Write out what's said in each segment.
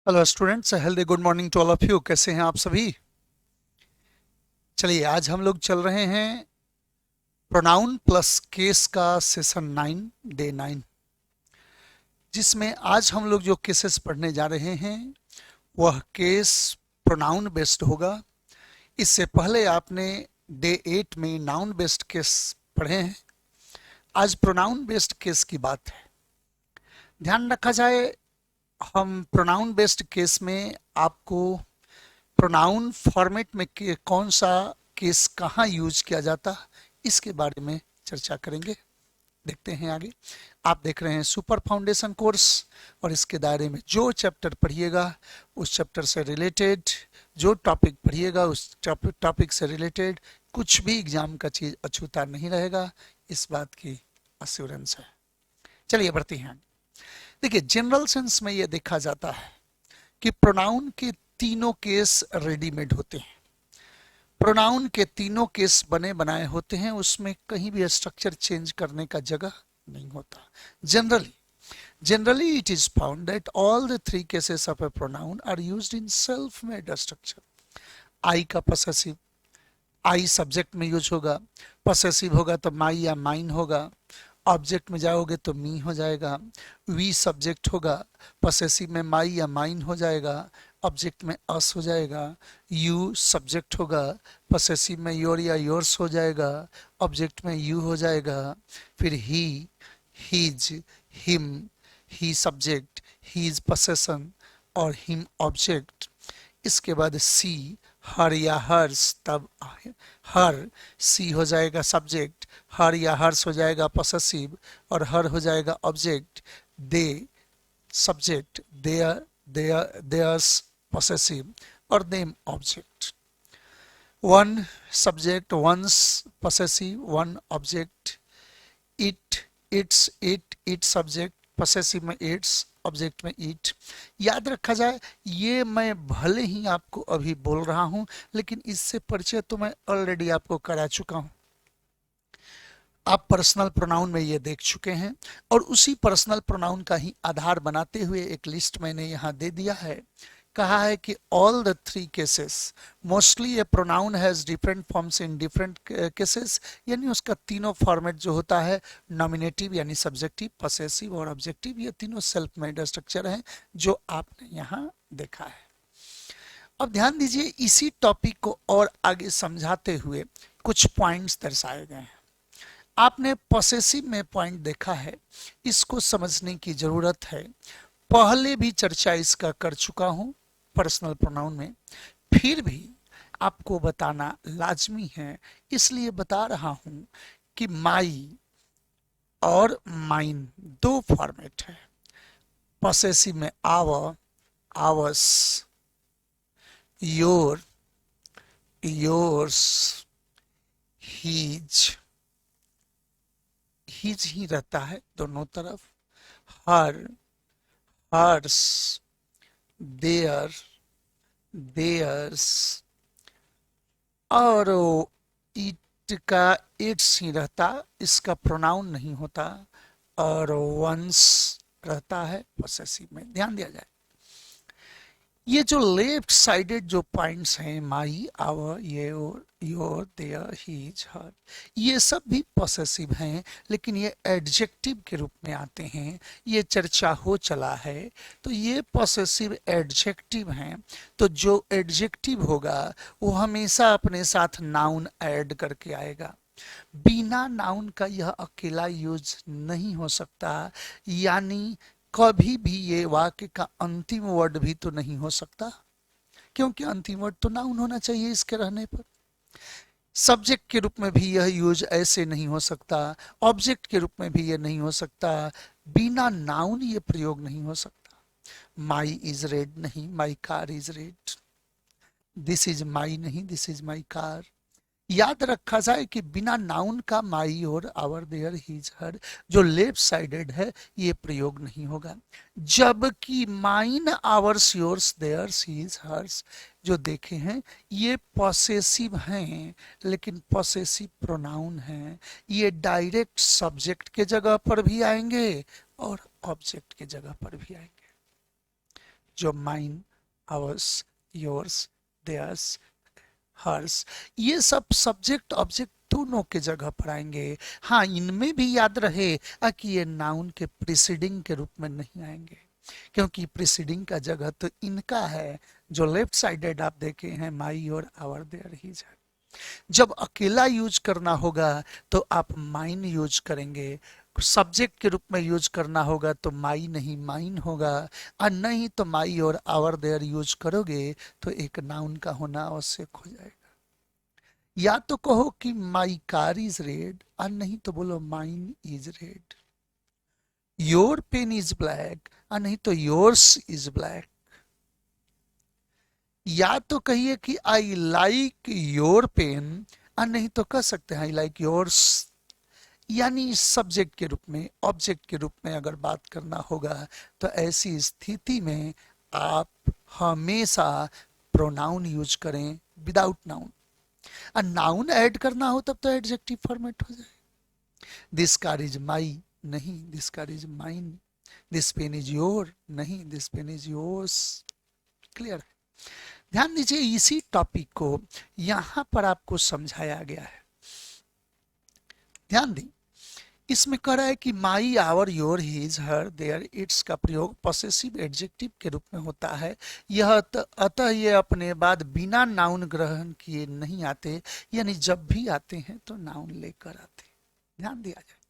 Hello students, healthy good morning to all of you. कैसे हैं आप सभी? चलिए, आज हम लोग चल रहे हैं प्रोनाउन प्लस केस का सेशन 9, डे 9, जिसमें आज हम लोग जो केसेस पढ़ने जा रहे हैं वह केस प्रोनाउन बेस्ड होगा। इससे पहले आपने डे 8 में नाउन बेस्ड केस पढ़े हैं। आज प्रोनाउन बेस्ड केस की बात है। ध्यान रखा जाए, हम प्रोनाउन बेस्ड केस में आपको प्रोनाउन फॉर्मेट में कौन सा केस कहाँ यूज किया जाता इसके बारे में चर्चा करेंगे। देखते हैं आगे। आप देख रहे हैं सुपर फाउंडेशन कोर्स, और इसके दायरे में जो चैप्टर पढ़िएगा उस चैप्टर से रिलेटेड, जो टॉपिक पढ़िएगा उस टॉपिक से रिलेटेड कुछ भी एग्जाम का चीज अछूता नहीं रहेगा, इस बात की अश्योरेंस है। चलिए बढ़ते हैं। देखिए, जनरल सेंस में यह देखा जाता है कि प्रोनाउन के तीनों केस रेडीमेड होते हैं। प्रोनाउन के तीनों केस बने बनाए होते हैं, उसमें कहीं भी स्ट्रक्चर चेंज करने का जगह नहीं होता। Generally it is found that all the three cases of a pronoun are used in self made structure. आई का पसेसिव, आई सब्जेक्ट में यूज होगा। पसेसिव होगा तो माई या माइन होगा। ऑब्जेक्ट में जाओगे तो मी हो जाएगा। वी सब्जेक्ट होगा, पसेसिव में माई या माइन हो जाएगा, ऑब्जेक्ट में अस हो जाएगा। यू सब्जेक्ट होगा, पसेसिव में योर या योर्स हो जाएगा, ऑब्जेक्ट में यू हो जाएगा। फिर ही, हीज, हिम, ही सब्जेक्ट, हीज पसेशन और हिम ऑब्जेक्ट। इसके बाद सी, हर या हर्स, तब हर, सी हो जाएगा सब्जेक्ट, हर या हर्स हो जाएगा पसेसिव और हर हो जाएगा object. They subject, theirs possessive और them object. One subject, one's possessive, one object. It, it subject, possessive में इट्स, ऑब्जेक्ट में ईट। याद रखा जाए, ये मैं भले ही आपको अभी बोल रहा हूं, लेकिन इससे परिचय तो मैं ऑलरेडी आपको करा चुका हूं। आप पर्सनल प्रोनाउन में ये देख चुके हैं, और उसी पर्सनल प्रोनाउन का ही आधार बनाते हुए एक लिस्ट मैंने यहाँ दे दिया है। कहा है कि all the three cases, mostly A pronoun has different forms in different cases, यानी उसका तीनों फॉर्मेट जो होता है, नॉमिनेटिव यानी सब्जेक्टिव, पसेसिव और ऑब्जेक्टिव, ये तीनों सेल्फ मेड स्ट्रक्चर हैं जो आपने यहाँ देखा है। अब ध्यान दीजिए, इसी टॉपिक को और आगे समझाते हुए कुछ पॉइंट्स दर्शाए गए हैं। आपने पॉसेसिव में पॉइंट देखा है, इसको समझने की जरूरत है। पहले भी चर्चा इसका कर चुका हूं पर्सनल प्रोनाउन में, फिर भी आपको बताना लाजमी है, इसलिए बता रहा हूं कि माई और माइन दो फॉर्मेट है। पॉसेसिव में our, ours, your, yours, his, his ही रहता है दोनों तरफ। हर, हर्स, देयर, देयर्स, और इट का इट्स ही रहता, इसका प्रोनाउन नहीं होता, और वंस रहता है पॉसेसिव में। ध्यान दिया जाए, ये जो लेफ्ट साइडेड जो पॉइंट्स हैं, माई, आवर, योर, देयर, हीज, हर, ये सब भी पॉसेसिव हैं, लेकिन ये एडजेक्टिव के रूप में आते हैं। ये चर्चा हो चला है, तो ये पॉसेसिव एडजेक्टिव हैं। तो जो एडजेक्टिव होगा वो हमेशा अपने साथ नाउन ऐड करके आएगा। बिना नाउन का यह अकेला यूज नहीं हो सकता, यानी कभी भी ये वाक्य का अंतिम वर्ड भी तो नहीं हो सकता, क्योंकि अंतिम वर्ड तो नाउन होना चाहिए इसके रहने पर। सब्जेक्ट के रूप में भी यह यूज ऐसे नहीं हो सकता, ऑब्जेक्ट के रूप में भी यह नहीं हो सकता, बिना नाउन ये प्रयोग नहीं हो सकता। माई इज रेड नहीं, माई car is red. This is my नहीं, दिस इज माई कार। याद रखा जाए कि बिना नाउन का माई और आवर, देयर, हीज, हर जो लेफ्ट साइडेड है ये प्रयोग नहीं होगा। जबकि mine, ours, yours, theirs, his, hers जो देखे हैं ये पॉसेसिव हैं, लेकिन पॉसेसिव प्रोनाउन हैं। ये डायरेक्ट सब्जेक्ट के जगह पर भी आएंगे और ऑब्जेक्ट के जगह पर भी आएंगे। जो mine, ours, yours, theirs, hers, ये सब सब्जेक्ट ऑब्जेक्ट दोनों के जगह पर आएंगे। हाँ, इनमें भी याद रहे कि ये नाउन के प्रीसीडिंग के रूप में नहीं आएंगे, क्योंकि प्रीसीडिंग का जगह तो इनका है। जो लेफ्ट साइडेड आप देखे हैं, माई और आवर, देयर, हिज है। जब अकेला यूज करना होगा तो आप माइन यूज करेंगे, सब्जेक्ट के रूप में यूज करना होगा तो माई नहीं माइन होगा, और नहीं तो माई और आवर देयर यूज करोगे तो एक नाउन का होना आवश्यक हो जाएगा। या तो कहो कि माई कार इज रेड, और नहीं तो बोलो mine is red. Your pen is black, और नहीं तो योर्स इज ब्लैक। या तो कहिए कि आई लाइक योर पेन, और नहीं तो कह सकते हैं आई लाइक योर्स। यानी सब्जेक्ट के रूप में, ऑब्जेक्ट के रूप में अगर बात करना होगा तो ऐसी स्थिति में आप हमेशा प्रोनाउन यूज करें विदाउट नाउन। और नाउन ऐड करना हो तब तो एडजेक्टिव फॉर्मेट हो जाए। दिस कार इज माई, नहीं this car is mine. This pen is your, नहीं this pen is yours. Clear है? ध्यान दीजिए, इसी टॉपिक को यहां पर आपको समझाया गया है। ध्यान दी, इसमें कह रहा है कि my, our, your, his, her, their, its का प्रयोग पॉसेसिव एडजेक्टिव के रूप में होता है। यह अतः ये अपने बाद बिना नाउन ग्रहण किए नहीं आते, यानी जब भी आते हैं तो नाउन लेकर आते हैं। ध्यान दिया जाए।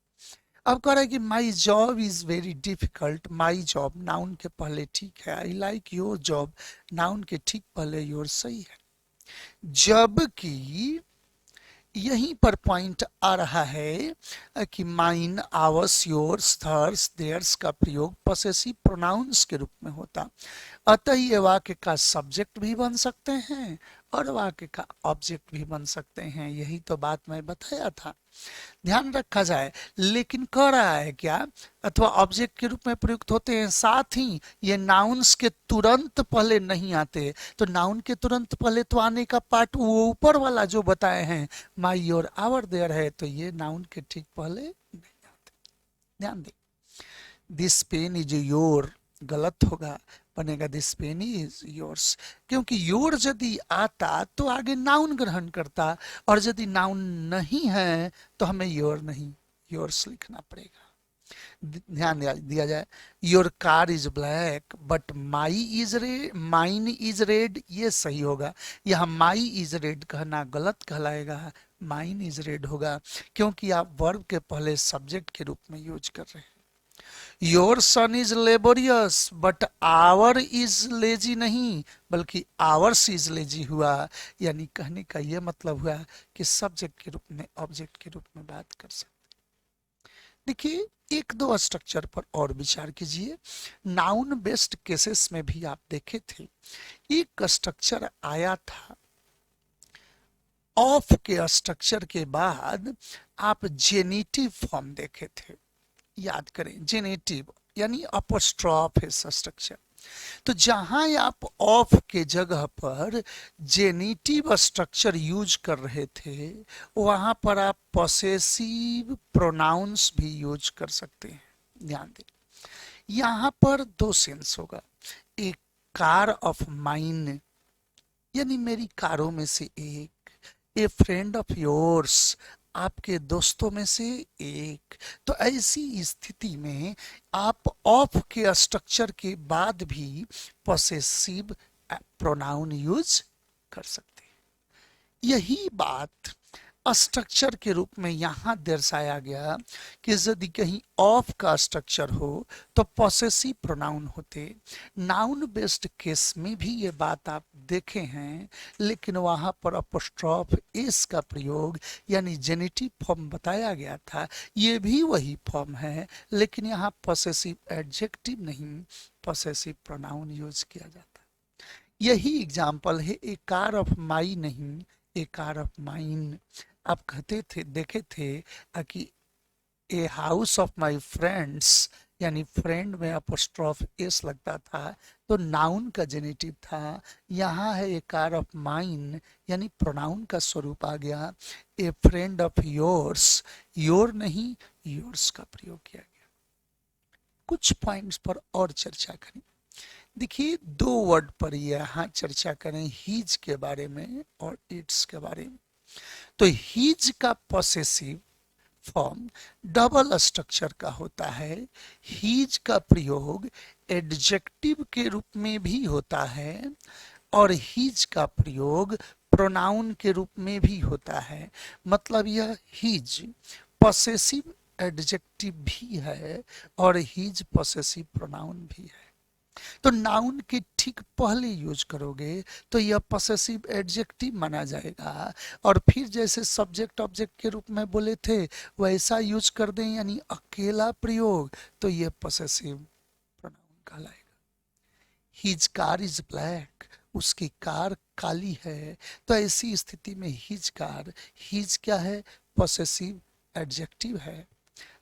अब कह रहा है कि my job is very difficult. My job noun के पहले ठीक है। I like your job noun के ठीक पहले योर सही है। जबकि यहीं पर पॉइंट आ रहा है कि mine, ours, yours, hers, theirs का प्रयोग पॉसेसिव प्रोनाउंस के रूप में होता। अतः ये वाक्य का सब्जेक्ट भी बन सकते हैं और वाक्य का ऑब्जेक्ट भी बन सकते हैं। यही तो बात मैं बताया था, ध्यान रखा जाए। लेकिन कह रहा है क्या, अथवा ऑब्जेक्ट के रूप में प्रयुक्त होते हैं, साथ ही ये नाउन्स के तुरंत पहले नहीं आते। तो नाउन के तुरंत पहले तो आने का पार्ट वो ऊपर वाला जो बताए हैं, माई और आवर, देयर है, तो ये नाउन के ठीक पहले नहीं आते। ध्यान दे, दिस पेन इज योर गलत होगा, बनेगा दिस पेन इज योर्स। क्योंकि योर यदि आता तो आगे नाउन ग्रहण करता, और यदि नाउन नहीं है तो हमें योर नहीं योर्स लिखना पड़ेगा। ध्यान दिया जाए, your car is black but my is red, mine is red, ये सही होगा। यह माई इज रेड कहना गलत कहलाएगा, माइन इज रेड होगा, क्योंकि आप वर्ब के पहले सब्जेक्ट के रूप में यूज कर रहे हैं। Your son is laborious but our is lazy नहीं, बल्कि आवर्स इज लेजी हुआ। यानी कहने का यह मतलब हुआ कि सब्जेक्ट के रूप में, ऑब्जेक्ट के रूप में बात कर सकते। देखिए, एक दो स्ट्रक्चर पर और विचार कीजिए। नाउन बेस्ड केसेस में भी आप देखे थे, एक स्ट्रक्चर आया था, ऑफ के स्ट्रक्चर के बाद आप जेनिटिव फॉर्म देखे थे। याद करें, जेनेटिव यानी अपस्ट्रॉफ है स्ट्रक्चर। तो जहां आप ऑफ के जगह पर जेनेटिव स्ट्रक्चर यूज कर रहे थे, वहां पर आप पॉसेसिव प्रोनाउंस भी यूज कर सकते हैं। ध्यान दें, यहां पर दो सेंस होगा। एक, कार ऑफ माइन, यानी मेरी कारों में से एक। ए फ्रेंड ऑफ योर्स, आपके दोस्तों में से एक। तो ऐसी स्थिति में आप ऑफ के स्ट्रक्चर के बाद भी पॉसेसिव प्रोनाउन यूज कर सकते हैं। यही बात स्ट्रक्चर के रूप में यहां दर्शाया गया कि यदि कहीं ऑफ का स्ट्रक्चर हो तो पॉसेसिव प्रोनाउन होते। नाउन बेस्ड केस में भी ये बात आप देखे हैं, लेकिन वहां पर अपोस्ट्रॉफ एस का प्रयोग यानी जेनेटिव फॉर्म बताया गया था। ये भी वही फॉर्म है, लेकिन यहाँ पॉसेसिव एडजेक्टिव नहीं, पॉसेसिव प्रोनाउन यूज किया जाता। यही एग्जाम्पल है, ए कार ऑफ माई नहीं, ए कार ऑफ माइन। आप कहते थे, देखे थे कि a house of my friends, यानी फ्रेंड में अपोस्ट्रॉफ एस लगता था तो नाउन का जेनेटिव था। यहाँ है ए कार ऑफ माइन, यानी प्रोनाउन का स्वरूप आ गया। ए फ्रेंड ऑफ योर्स, योर नहीं योर्स का प्रयोग किया गया। कुछ पॉइंट्स पर और चर्चा करें। देखिए, दो वर्ड पर यहाँ चर्चा करें, हीज के बारे में और इट्स के बारे में। तो हीज का पॉसेसिव फॉर्म डबल स्ट्रक्चर का होता है। हीज का प्रयोग एडजेक्टिव के रूप में भी होता है और हीज का प्रयोग प्रोनाउन के रूप में भी होता है। मतलब यह हीज पॉसेसिव एडजेक्टिव भी है और हीज पॉसेसिव प्रोनाउन भी है। तो नाउन के ठीक पहले यूज करोगे तो यह पॉसेसिव एडजेक्टिव माना जाएगा, और फिर जैसे सब्जेक्ट ऑब्जेक्ट के रूप में बोले थे वैसा यूज कर दें, यानी अकेला प्रयोग, तो यह पॉसेसिव प्रोनाउन कहलाएगा। हिज कार इज ब्लैक, उसकी कार काली है। तो ऐसी स्थिति में हिज कार, हिज क्या है? पॉसेसिव एडजेक्टिव है।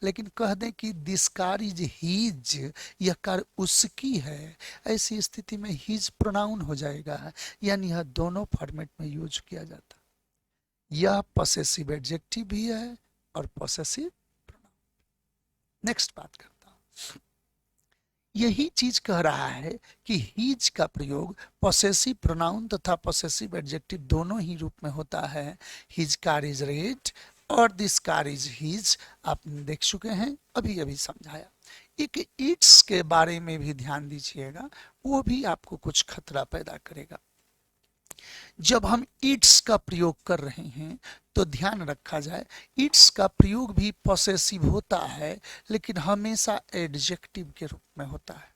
लेकिन कह दें कि दिस कार इज हीज, यह कार उसकी है, ऐसी स्थिति में हीज प्रोनाउन हो जाएगा। यानी यह दोनों फॉर्मेट में यूज किया जाता। यह पॉसेसिव एडजेक्टिव भी है और पॉसेसिव प्रोनाउन। नेक्स्ट बात करता हूं। यही चीज कह रहा है कि हीज का प्रयोग पॉसेसिव प्रोनाउन तथा पॉसेसिव एडजेक्टिव दोनों ही रूप में होता है। हिज कार इज रेड और दिस कार इज हीज, आपने देख चुके हैं, अभी अभी समझाया। एक इट्स के बारे में भी ध्यान दीजिएगा, वो भी आपको कुछ खतरा पैदा करेगा। जब हम इट्स का प्रयोग कर रहे हैं तो ध्यान रखा जाए, इट्स का प्रयोग भी पॉसेसिव होता है लेकिन हमेशा एडजेक्टिव के रूप में होता है।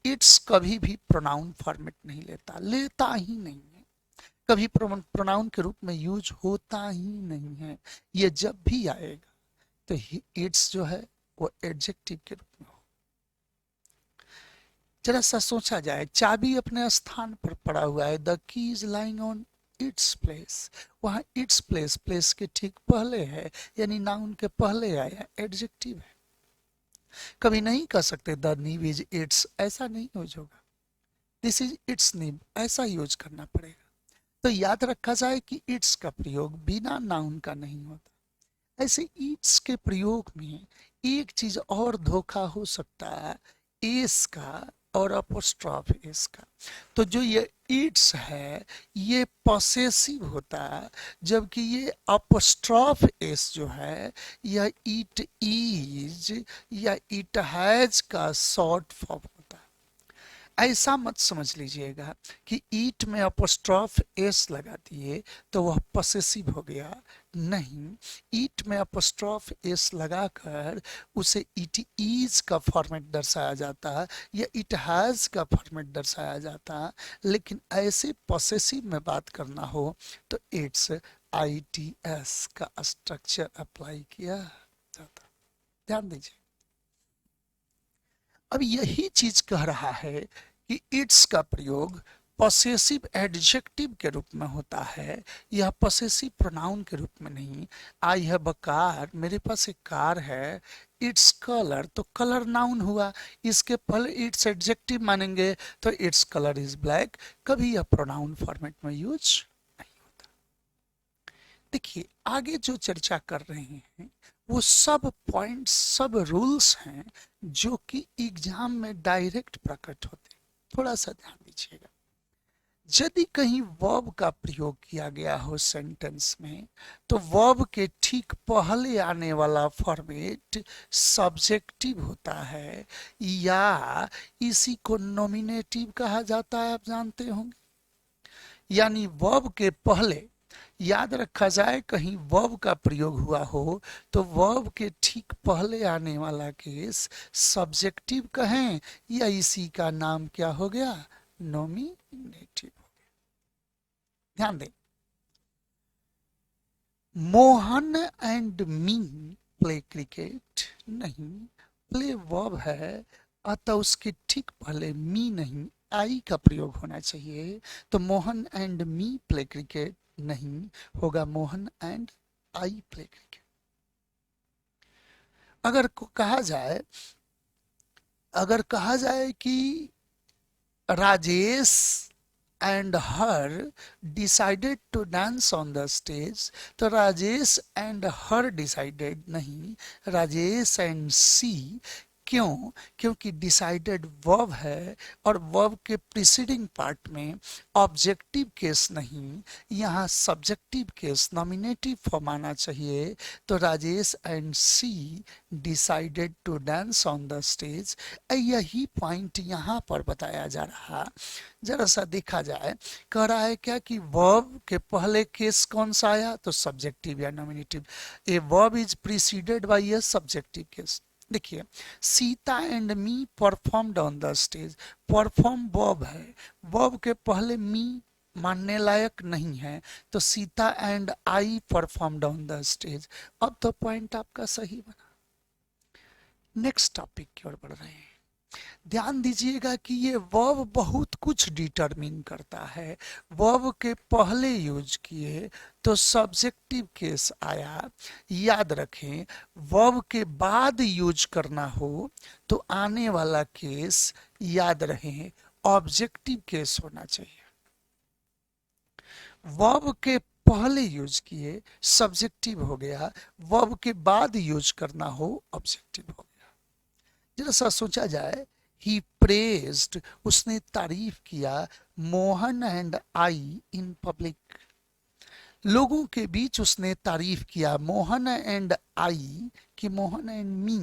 इट्स कभी भी प्रोनाउन फॉर्मेट नहीं लेता, लेता ही नहीं है, कभी प्रोनाउन के रूप में यूज होता ही नहीं है। ये जब भी आएगा तो इट्स जो है वो एडजेक्टिव के रूप में हो। जरा सा सोचा जाए, चाबी अपने स्थान पर पड़ा हुआ है, the key is lying on its place, वहां इट्स प्लेस, प्लेस के ठीक पहले है, यानी नाउन के पहले आया, एडजेक्टिव है। कभी नहीं कह सकते द नीव इज इट्स, ऐसा नहीं यूज होगा। दिस इज इट्स नीव, ऐसा यूज करना पड़ेगा। तो याद रखा जाए कि इट्स का प्रयोग बिना नाउन का नहीं होता। ऐसे इट्स के प्रयोग में एक चीज और धोखा हो सकता है, एस का और अपोस्ट्रॉफ एस का। तो जो ये इट्स है ये पॉसेसिव होता है, जबकि ये अपोस्ट्रॉफ एस जो है यह इट इज या इट हैज का शॉर्ट फॉर्म होता है। ऐसा मत समझ लीजिएगा कि ईट में अपोस्ट्रॉफ एस लगा दिए तो वह पॉसेसिव हो गया, नहीं। ईट में अपोस्ट्रॉफ एस लगाकर उसे इट इज का फॉर्मेट दर्शाया जाता या इट हैज का फॉर्मेट दर्शाया जाता। लेकिन ऐसे पॉसेसिव में बात करना हो तो इट्स ITS का स्ट्रक्चर अप्लाई किया जाता। ध्यान दीजिए, अब यही चीज कह रहा है कि इट्स का प्रयोग पॉसेसिव एडजेक्टिव के रूप में होता है, यह पॉसेसिव प्रोनाउन के रूप में नहीं। आई हैव अ कार, मेरे पास एक कार है। इट्स कलर, तो कलर नाउन हुआ, इसके पहले इट्स एडजेक्टिव मानेंगे तो इट्स कलर इज ब्लैक, कभी यह प्रोनाउन फॉर्मेट में यूज नहीं होता। देखिए, आगे जो चर्चा कर रहे हैं वो सब पॉइंट्स, सब रूल्स हैं जो कि एग्जाम में डायरेक्ट प्रकट होते हैं। थोड़ा सा ध्यान दीजिएगा। यदि कहीं वर्ब का प्रयोग किया गया हो सेंटेंस में तो वर्ब के ठीक पहले आने वाला फॉर्मेट सब्जेक्टिव होता है या इसी को नॉमिनेटिव कहा जाता है, आप जानते होंगे। यानी वर्ब के पहले, याद रखा जाए, कहीं वर्ब का प्रयोग हुआ हो तो वर्ब के ठीक पहले आने वाला केस सब्जेक्टिव कहें या इसी का नाम क्या हो गया? नॉमिनेटिव हो गया। ध्यान दें, Mohan and me play cricket, नहीं, प्ले वर्ब है, अतः उसके ठीक पहले मी नहीं आई का प्रयोग होना चाहिए। तो Mohan and me play cricket नहीं होगा, Mohan and I play cricket. अगर कहा जाए कि Rajesh and her decided to dance on the stage, तो राजेश एंड हर डिसाइडेड नहीं, राजेश एंड सी क्यों? क्योंकि डिसाइडेड वर्ब है और वर्ब के प्रीसीडिंग पार्ट में ऑब्जेक्टिव केस नहीं, यहाँ सब्जेक्टिव केस नॉमिनेटिव फॉर्म आना चाहिए। तो Rajesh and she decided to dance on the stage, यही पॉइंट यहाँ पर बताया जा रहा। जरा सा देखा जाए, कह रहा है क्या कि वर्ब के पहले केस कौन सा आया, तो सब्जेक्टिव या nominative. A verb is preceded by a subjective case. देखिए, Sita and me performed on the stage, perform verb है, वर्ब के पहले मी मानने लायक नहीं है, तो Sita and I performed on the stage. अब तो पॉइंट आपका सही बना। नेक्स्ट टॉपिक की ओर बढ़ रहे हैं। ध्यान दीजिएगा कि ये वर्ब बहुत कुछ डिटरमिन करता है। वर्ब के पहले यूज किए तो सब्जेक्टिव केस आया, याद रखें। वर्ब के बाद यूज करना हो तो आने वाला केस, याद रहे, ऑब्जेक्टिव केस होना चाहिए। वर्ब के पहले यूज किए सब्जेक्टिव हो गया, वर्ब के बाद यूज करना हो ऑब्जेक्टिव हो गया। जरा सा सोचा जाए, ही प्रेज्ड, उसने तारीफ किया, Mohan and I in public, लोगों के बीच उसने तारीफ किया, मोहन एंड आई कि मोहन एंड मी,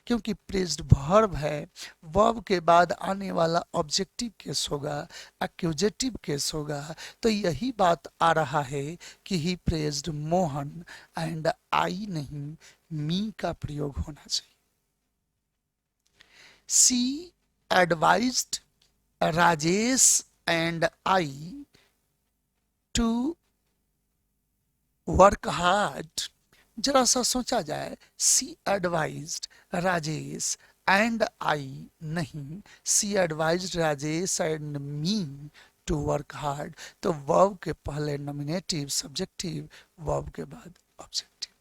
क्योंकि प्रेज्ड वर्ब है, वर्ब के बाद आने वाला ऑब्जेक्टिव केस होगा, एक्यूजेटिव केस होगा। तो यही बात आ रहा है कि ही प्रेज्ड मोहन एंड आई नहीं, मी का प्रयोग होना चाहिए। सी advised Rajesh and I to work hard। जरा सा सोचा जाए, she advised Rajesh and I नहीं, she advised Rajesh and me to work hard. तो वर्ब के पहले नॉमिनेटिव सब्जेक्टिव, वर्ब के बाद ऑब्जेक्टिव।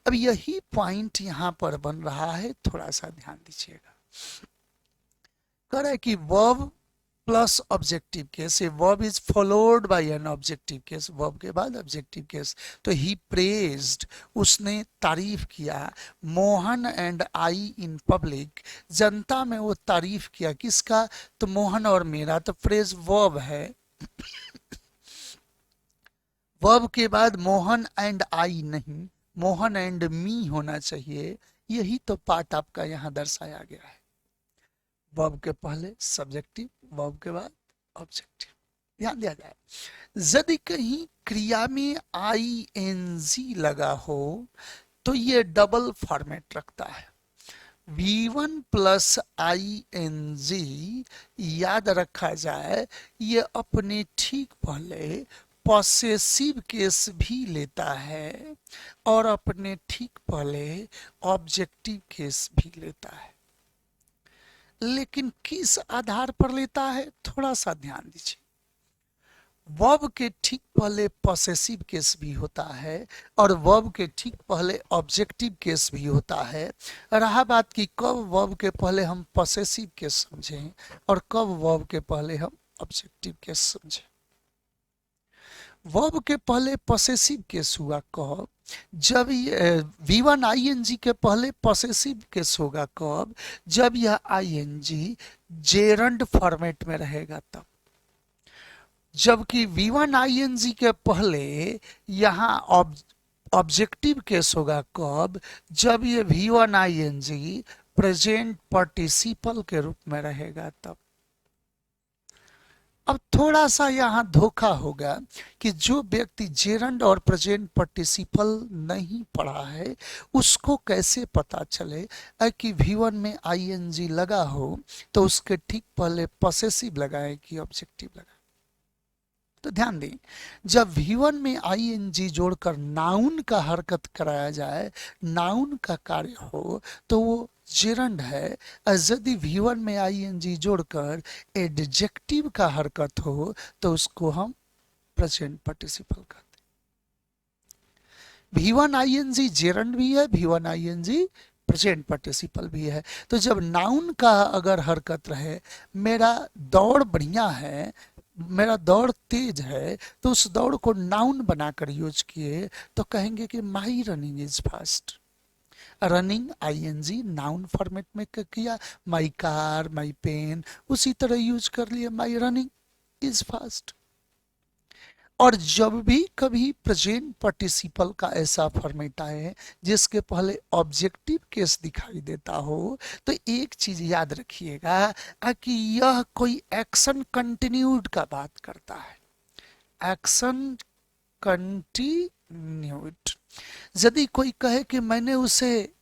अब यही पॉइंट यहां पर बन रहा है, थोड़ा सा ध्यान दीजिएगा। कह रहा है कि verb plus objective case, verb is followed by an objective case, verb के बाद ऑब्जेक्टिव केस। तो ही प्रेज्ड, उसने तारीफ किया, Mohan and I in public, जनता में वो तारीफ किया, किसका, तो मोहन और मेरा। तो प्रेज वर्ब है, वर्ब के बाद मोहन एंड आई नहीं, मोहन एंड मी होना चाहिए। यही तो पार्ट आपका यहाँ दर्शाया गया है। वर्ब के पहले सब्जेक्टिव, वर्ब के बाद ऑब्जेक्टिव। ध्यान दिया जाए, यदि कहीं क्रिया में आई एन जी लगा हो तो ये डबल फॉर्मेट रखता है। V1 plus I N G, याद रखा जाए, ये अपने ठीक पहले पॉसेसिव केस भी लेता है और अपने ठीक पहले ऑब्जेक्टिव केस भी लेता है। लेकिन किस आधार पर लेता है, थोड़ा सा ध्यान दीजिए। वर्ब के ठीक पहले पॉसेसिव केस भी होता है और वर्ब के ठीक पहले ऑब्जेक्टिव केस भी होता है। रहा बात कि कब वर्ब के पहले हम पॉसेसिव केस समझें और कब वर्ब के पहले हम ऑब्जेक्टिव केस समझें। वर्ब के पहले पॉसेसिव केस हुआ कब, जब V1 ING के पहले पॉसेसिव केस होगा कब, जब यह ING जेरंड फॉर्मेट में रहेगा तब। जबकि V1 ING के पहले यहाँ ऑब्जेक्टिव केस होगा कब, जब ये V1 ING प्रेजेंट पार्टिसिपल के रूप में रहेगा तब। अब थोड़ा सा यहाँ धोखा होगा कि जो व्यक्ति जेरंड और प्रेजेंट पार्टिसिपल नहीं पढ़ा है उसको कैसे पता चले कि V1 में ING लगा हो तो उसके ठीक पहले पॉसेसिव लगाए कि ऑब्जेक्टिव लगाए। तो ध्यान दें, जब V1 में ING जोड़कर नाउन का हरकत कराया जाए, नाउन का कार्य हो, तो वो जेरंड है। यदि V1 में ING जोड़कर एडजेक्टिव का हरकत हो तो उसको हम प्रेजेंट पार्टिसिपल कहते हैं। V1 ING जेरंड भी है, V1 ING प्रेजेंट पार्टिसिपल भी है। तो जब नाउन का अगर हरकत रहे, मेरा दौड़ बढ़िया है, मेरा दौड़ तेज है, तो उस दौड़ को नाउन बनाकर यूज किए तो कहेंगे कि my running is fast. Running ING noun format में किया, माई कार, माई पेन, उसी तरह यूज कर लिया, माई रनिंग इज फास्ट। और जब भी कभी प्रेजेंट पार्टिसिपल का ऐसा फॉर्मेट आए जिसके पहले ऑब्जेक्टिव केस दिखाई देता हो, तो एक चीज याद रखिएगा कि यह कोई एक्शन कंटिन्यूड का बात करता है। Action continued. यदि कोई कहे कि मैंने उसे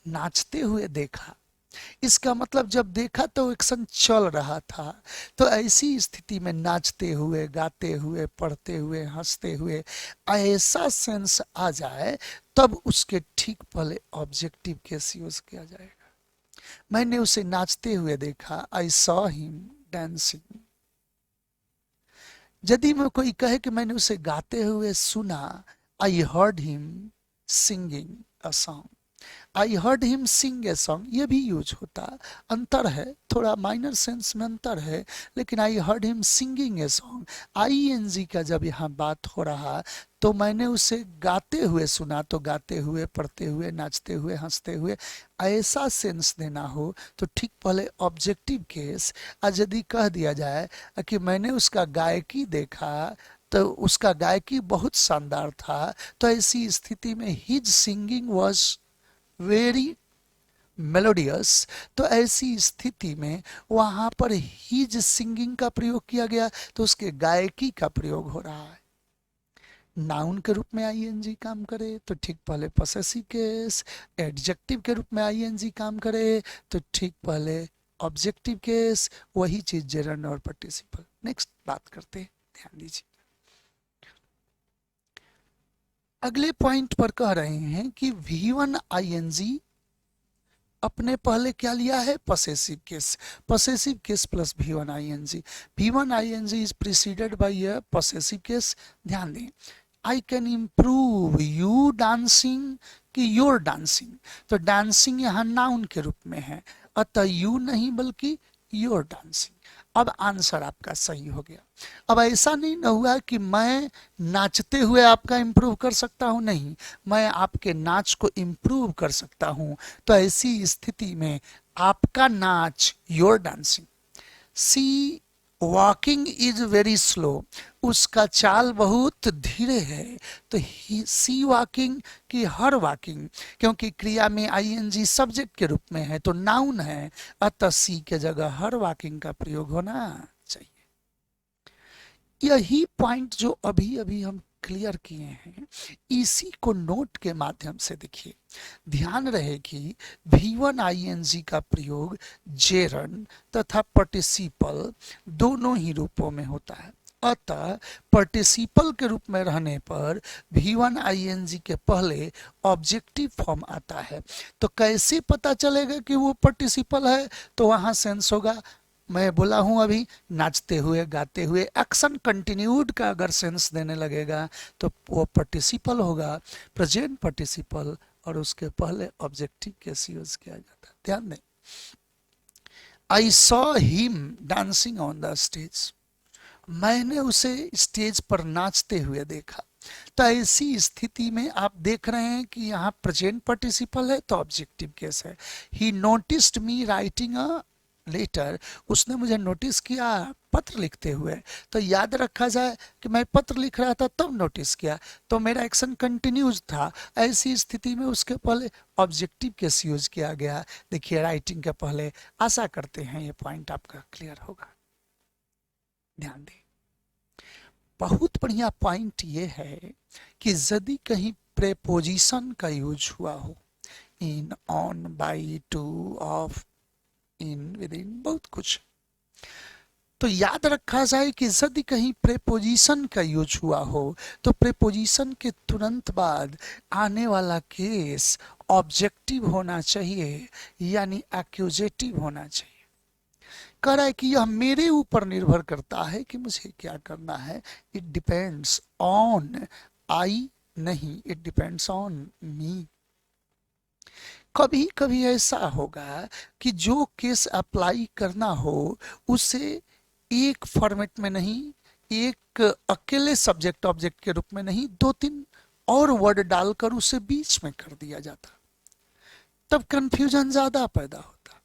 नाचते हुए देखा, इसका मतलब जब देखा तो एक्शन चल रहा था। तो ऐसी स्थिति में नाचते हुए, गाते हुए, पढ़ते हुए, हंसते हुए ऐसा सेंस आ जाए, तब उसके ठीक पहले ऑब्जेक्टिव केस यूज किया जाएगा। मैंने उसे नाचते हुए देखा, आई सॉ हिम डांसिंग। यदि मैं कोई कहे कि मैंने उसे गाते हुए सुना, आई heard him singing a song. I heard him Singh a song, ये भी यूज होता। अंतर है, थोड़ा माइनर सेंस में अंतर है, लेकिन I heard him singing a song, ING का जब यहाँ बात हो रहा, तो मैंने उसे गाते हुए सुना, तो गाते हुए, पढ़ते हुए, नाचते हुए, हंसते हुए ऐसा सेंस देना हो तो ठीक पहले ऑब्जेक्टिव केस। आज यदि कह दिया जाए कि मैंने उसका गायकी देखा, तो उसका गायकी बहुत शानदार था, तो ऐसी स्थिति में his singing was very melodious. तो ऐसी स्थिति में वहां पर हिज सिंगिंग का प्रयोग किया गया, तो उसके गायकी का प्रयोग हो रहा है। नाउन के रूप में आईएनजी काम करे तो ठीक पहले पॉसेसिव केस, एडजेक्टिव के रूप में आईएनजी काम करे तो ठीक पहले ऑब्जेक्टिव केस, वही चीज जेरंड और पार्टिसिपल। नेक्स्ट बात करते हैं, ध्यान दीजिए। अगले पॉइंट पर कह रहे हैं कि V1 आईएनजी अपने पहले क्या लिया है, possessive case. Possessive case plus V1 ING. V1 ING is preceded by a possessive case. ध्यान दें, I can improve you dancing कि योर डांसिंग। तो डांसिंग यहाँ नाउन के रूप में है, अतः यू नहीं बल्कि योर डांसिंग। अब आंसर आपका सही हो गया। अब ऐसा नहीं न हुआ कि मैं नाचते हुए आपका इम्प्रूव कर सकता हूं, नहीं, मैं आपके नाच को इम्प्रूव कर सकता हूं। तो ऐसी स्थिति में आपका नाच, your dancing. Sea walking is very slow, उसका चाल बहुत धीरे है। तो सी वॉकिंग की हर वॉकिंग, क्योंकि क्रिया में आईएनजी सब्जेक्ट के रूप में है तो नाउन है, अतः सी के जगह हर वॉकिंग का प्रयोग होना चाहिए। यही पॉइंट जो अभी अभी हम क्लियर किए हैं, इसी को नोट के माध्यम से देखिए। ध्यान रहे कि V1 आईएनजी का प्रयोग जेरन तथा पार्टिसिपल दोनों ही रूपों में होता है। अतः पार्टिसिपल के रूप में रहने पर V1 आईएनजी के पहले ऑब्जेक्टिव फॉर्म आता है। तो कैसे पता चलेगा कि वो पार्टिसिपल है, तो वहां सेंस होगा, मैं बोला हूं अभी, नाचते हुए, गाते हुए, एक्शन कंटिन्यूड का अगर सेंस देने लगेगा तो वो पार्टिसिपल होगा, प्रेजेंट पार्टिसिपल, और उसके पहले ऑब्जेक्टिव केस यूज किया जाता है। ध्यान दें, I saw him dancing on the stage, मैंने उसे स्टेज पर नाचते हुए देखा। तो ऐसी स्थिति में आप देख रहे हैं कि यहाँ प्रेजेंट पार्टिसिपल है तो ऑब्जेक्टिव केस है। He noticed me writing a letter, उसने मुझे नोटिस किया पत्र लिखते हुए। तो याद रखा जाए कि मैं पत्र लिख रहा था तब नोटिस किया, तो मेरा एक्शन कंटिन्यूज था। ऐसी स्थिति में उसके पहले ऑब्जेक्टिव केस यूज किया गया। देखिए राइटिंग के पहले। आशा करते हैं ये पॉइंट आपका क्लियर होगा। ध्यान दें, बहुत बढ़िया पॉइंट ये है कि यदि कहीं प्रेपोजिशन का यूज हुआ हो, in, on, by, to, of, in, with in, बहुत कुछ, तो याद रखा जाए कि यदि कहीं प्रेपोजिशन का यूज हुआ हो तो प्रेपोजिशन के तुरंत बाद आने वाला केस ऑब्जेक्टिव होना चाहिए, यानी एक्यूजेटिव होना चाहिए। कह रहा है कि यह मेरे ऊपर निर्भर करता है कि मुझे क्या करना है। इट डिपेंड्स ऑन आई, नहीं, इट डिपेंड्स ऑन मी। कभी कभी ऐसा होगा कि जो केस अप्लाई करना हो उसे एक फॉर्मेट में नहीं, एक अकेले सब्जेक्ट ऑब्जेक्ट के रूप में नहीं, दो तीन और वर्ड डालकर उसे बीच में कर दिया जाता। तब कंफ्यूजन ज्यादा पैदा होता।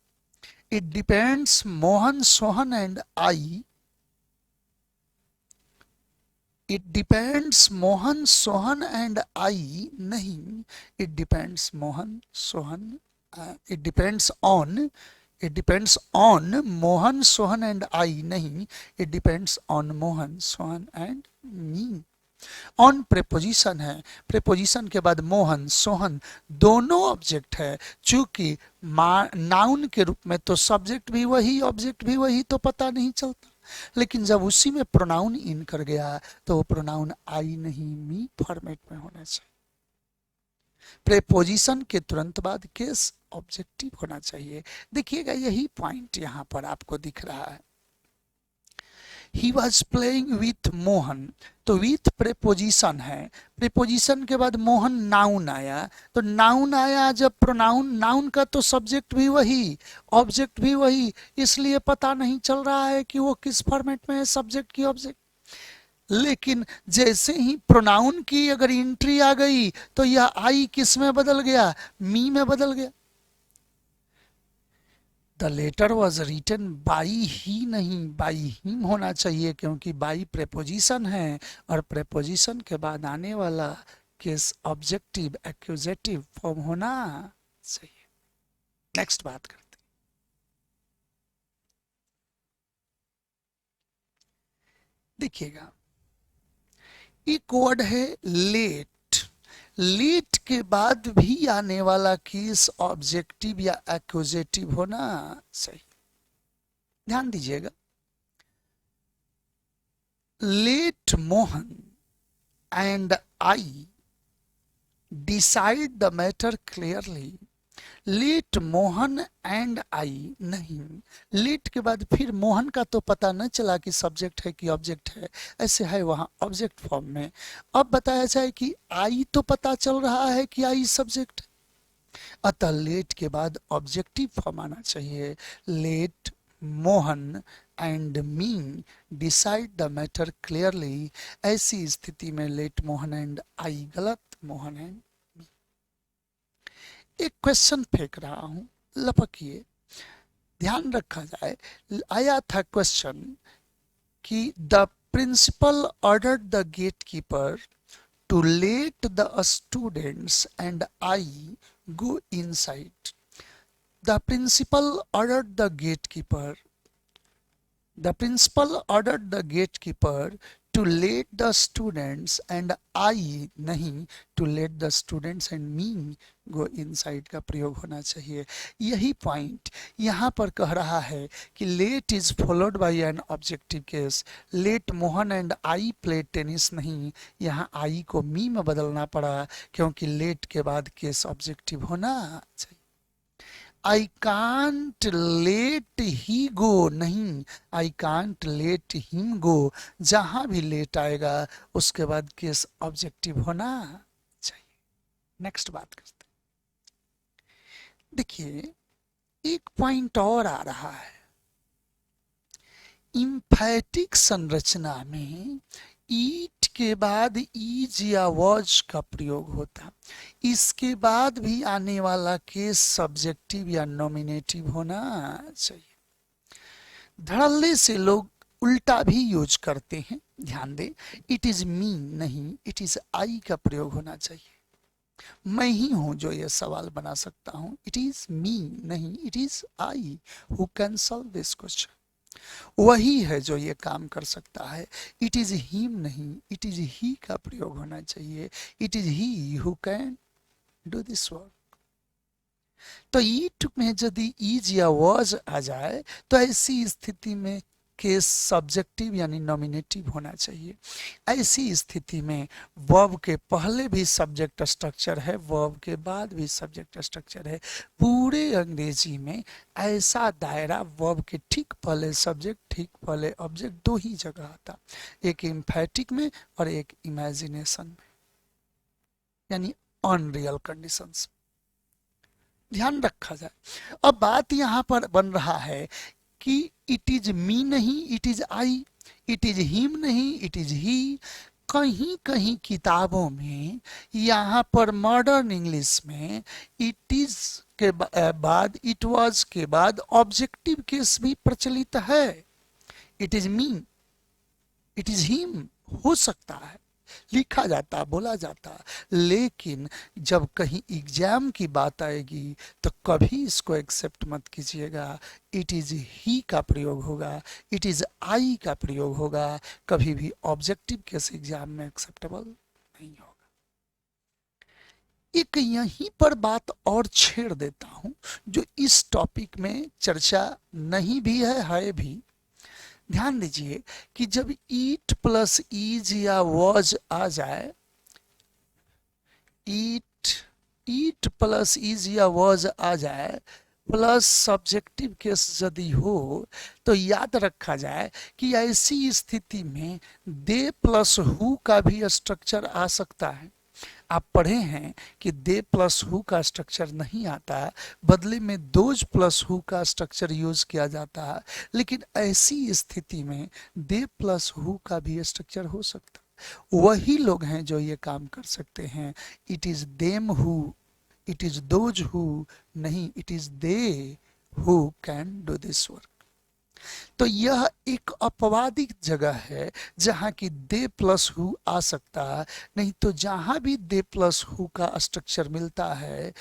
It depends Mohan Sohan and I, it depends Mohan Sohan and I नहीं, it depends Mohan Sohan, it depends on, it depends on Mohan Sohan and I नहीं, it depends on Mohan Sohan and me. On preposition है, प्रेपोजिशन के बाद मोहन सोहन दोनों ऑब्जेक्ट है। चूंकि नाउन के रूप में तो सब्जेक्ट भी वही ऑब्जेक्ट भी वही, तो पता नहीं चलता। लेकिन जब उसी में प्रोनाउन इन कर गया तो वो प्रोनाउन आई नहीं मी फॉर्मेट में होना चाहिए। प्रेपोजिशन के तुरंत बाद केस ऑब्जेक्टिव होना चाहिए। देखिएगा यही पॉइंट यहां पर आपको दिख रहा है। He was playing with Mohan, तो विथ प्रेपोजिशन है, प्रेपोजिशन के बाद मोहन नाउन आया, तो नाउन आया जब प्रोनाउन, नाउन का तो सब्जेक्ट भी वही ऑब्जेक्ट भी वही, इसलिए पता नहीं चल रहा है कि वो किस फॉर्मेट में है, सब्जेक्ट की ऑब्जेक्ट। लेकिन जैसे ही प्रोनाउन की अगर एंट्री आ गई तो यह आई किस में बदल गया, मी में बदल गया। The letter was written by he नहीं बाई हिम होना चाहिए, क्योंकि बाई प्रेपोजिशन है और प्रेपोजिशन के बाद आने वाला केस ऑब्जेक्टिव एक्यूजेटिव फॉर्म होना चाहिए। नेक्स्ट बात करते हैं। देखिएगा एक वर्ड है लेट, लेट के बाद भी आने वाला केस ऑब्जेक्टिव या एक्यूजेटिव होना चाहिए। ध्यान दीजिएगा, let Mohan and I decide the matter clearly, let Mohan and I नहीं, लेट के बाद फिर मोहन का तो पता न चला कि सब्जेक्ट है कि ऑब्जेक्ट है, ऐसे है वहां ऑब्जेक्ट फॉर्म में। अब बताया जाए कि आई तो पता चल रहा है कि आई सब्जेक्ट है, अतः लेट के बाद ऑब्जेक्टिव फॉर्म आना चाहिए। Let Mohan and me decide the matter clearly, ऐसी स्थिति में लेट मोहन एंड आई गलत, मोहन एंड। एक क्वेश्चन फेंक रहा हूं, लपकिए, ध्यान रखा जाए। आया था क्वेश्चन कि the principal ordered the gate keeper to let the students and I go inside. The principal ordered the gate keeper, the principal ordered the gatekeeper to let the students and I नहीं, to let the students and me go inside का प्रयोग होना चाहिए। यही point यहाँ पर कह रहा है कि let is followed by an objective case. Let Mohan and I play tennis नहीं, यहाँ आई को मी में बदलना पड़ा क्योंकि लेट के बाद केस ऑब्जेक्टिव होना चाहिए। आई कांट लेट ही गो नहीं, I can't let him go, जहां भी लेट आएगा उसके बाद केस ऑब्जेक्टिव होना चाहिए। नेक्स्ट बात करते हैं। देखिए एक पॉइंट और आ रहा है, इम्फैटिक संरचना में ईट के बाद ईज या वॉज का प्रयोग होता, इसके बाद भी आने वाला केस सब्जेक्टिव या नॉमिनेटिव होना चाहिए। धड़ल्ले से लोग उल्टा भी यूज करते हैं, ध्यान दें, इट इज मी नहीं, इट इज आई का प्रयोग होना चाहिए। मैं ही हूं जो ये सवाल बना सकता हूं, इट इज मी नहीं, it is I who can solve this question. वही है जो ये काम कर सकता है, इट इज हिम नहीं, इट इज ही का प्रयोग होना चाहिए। It is he who can do this work. तो ईट में यदि इज या वॉज आ जाए तो ऐसी स्थिति में केस सब्जेक्टिव यानी नॉमिनेटिव होना चाहिए। ऐसी स्थिति में वर्ब के पहले भी सब्जेक्ट स्ट्रक्चर है, वर्ब के बाद भी सब्जेक्ट स्ट्रक्चर है। पूरे अंग्रेजी में ऐसा दायरा वर्ब के ठीक पहले सब्जेक्ट ठीक पहले ऑब्जेक्ट दो ही जगह आता, एक एम्फैटिक में और एक इमेजिनेशन में, यानी अनरियल कंडीशंस। ध्यान रखा जाए। अब बात यहां पर बन रहा है कि इट इज मी नहीं, it is I, it is him नहीं, इट इज ही। कहीं कहीं किताबों में यहाँ पर मॉडर्न इंग्लिश में इट इज के बाद इट वाज के बाद ऑब्जेक्टिव केस भी प्रचलित है। It is me, it is him हो सकता है, लिखा जाता, बोला जाता। लेकिन जब कहीं एग्जाम की बात आएगी तो कभी इसको एक्सेप्ट मत कीजिएगा। इट इज ही का प्रयोग होगा, इट इज आई का प्रयोग होगा। कभी भी ऑब्जेक्टिव केस एग्जाम में एक्सेप्टेबल नहीं होगा। एक यहीं पर बात और छेड़ देता हूं जो इस टॉपिक में चर्चा नहीं भी है भी। ध्यान दीजिए कि जब ईट प्लस ईज या वॉज आ जाए, ईट ईट प्लस इज या वॉज आ जाए प्लस सब्जेक्टिव केस यदि हो तो याद रखा जाए कि ऐसी स्थिति में दे प्लस हु का भी स्ट्रक्चर आ सकता है। आप पढ़े हैं कि दे प्लस हु का स्ट्रक्चर नहीं आता, बदले में दोज प्लस हु का स्ट्रक्चर यूज किया जाता है। लेकिन ऐसी स्थिति में दे प्लस हु का भी स्ट्रक्चर हो सकता है। वही लोग हैं जो ये काम कर सकते हैं। It is them who, it is those who नहीं, it is they who can do this work. तो यह एक अपवादिक जगह है जहां की दे प्लस हु आ सकता है। नहीं तो जहां भी दे प्लस हु का स्ट्रक्चर मिलता है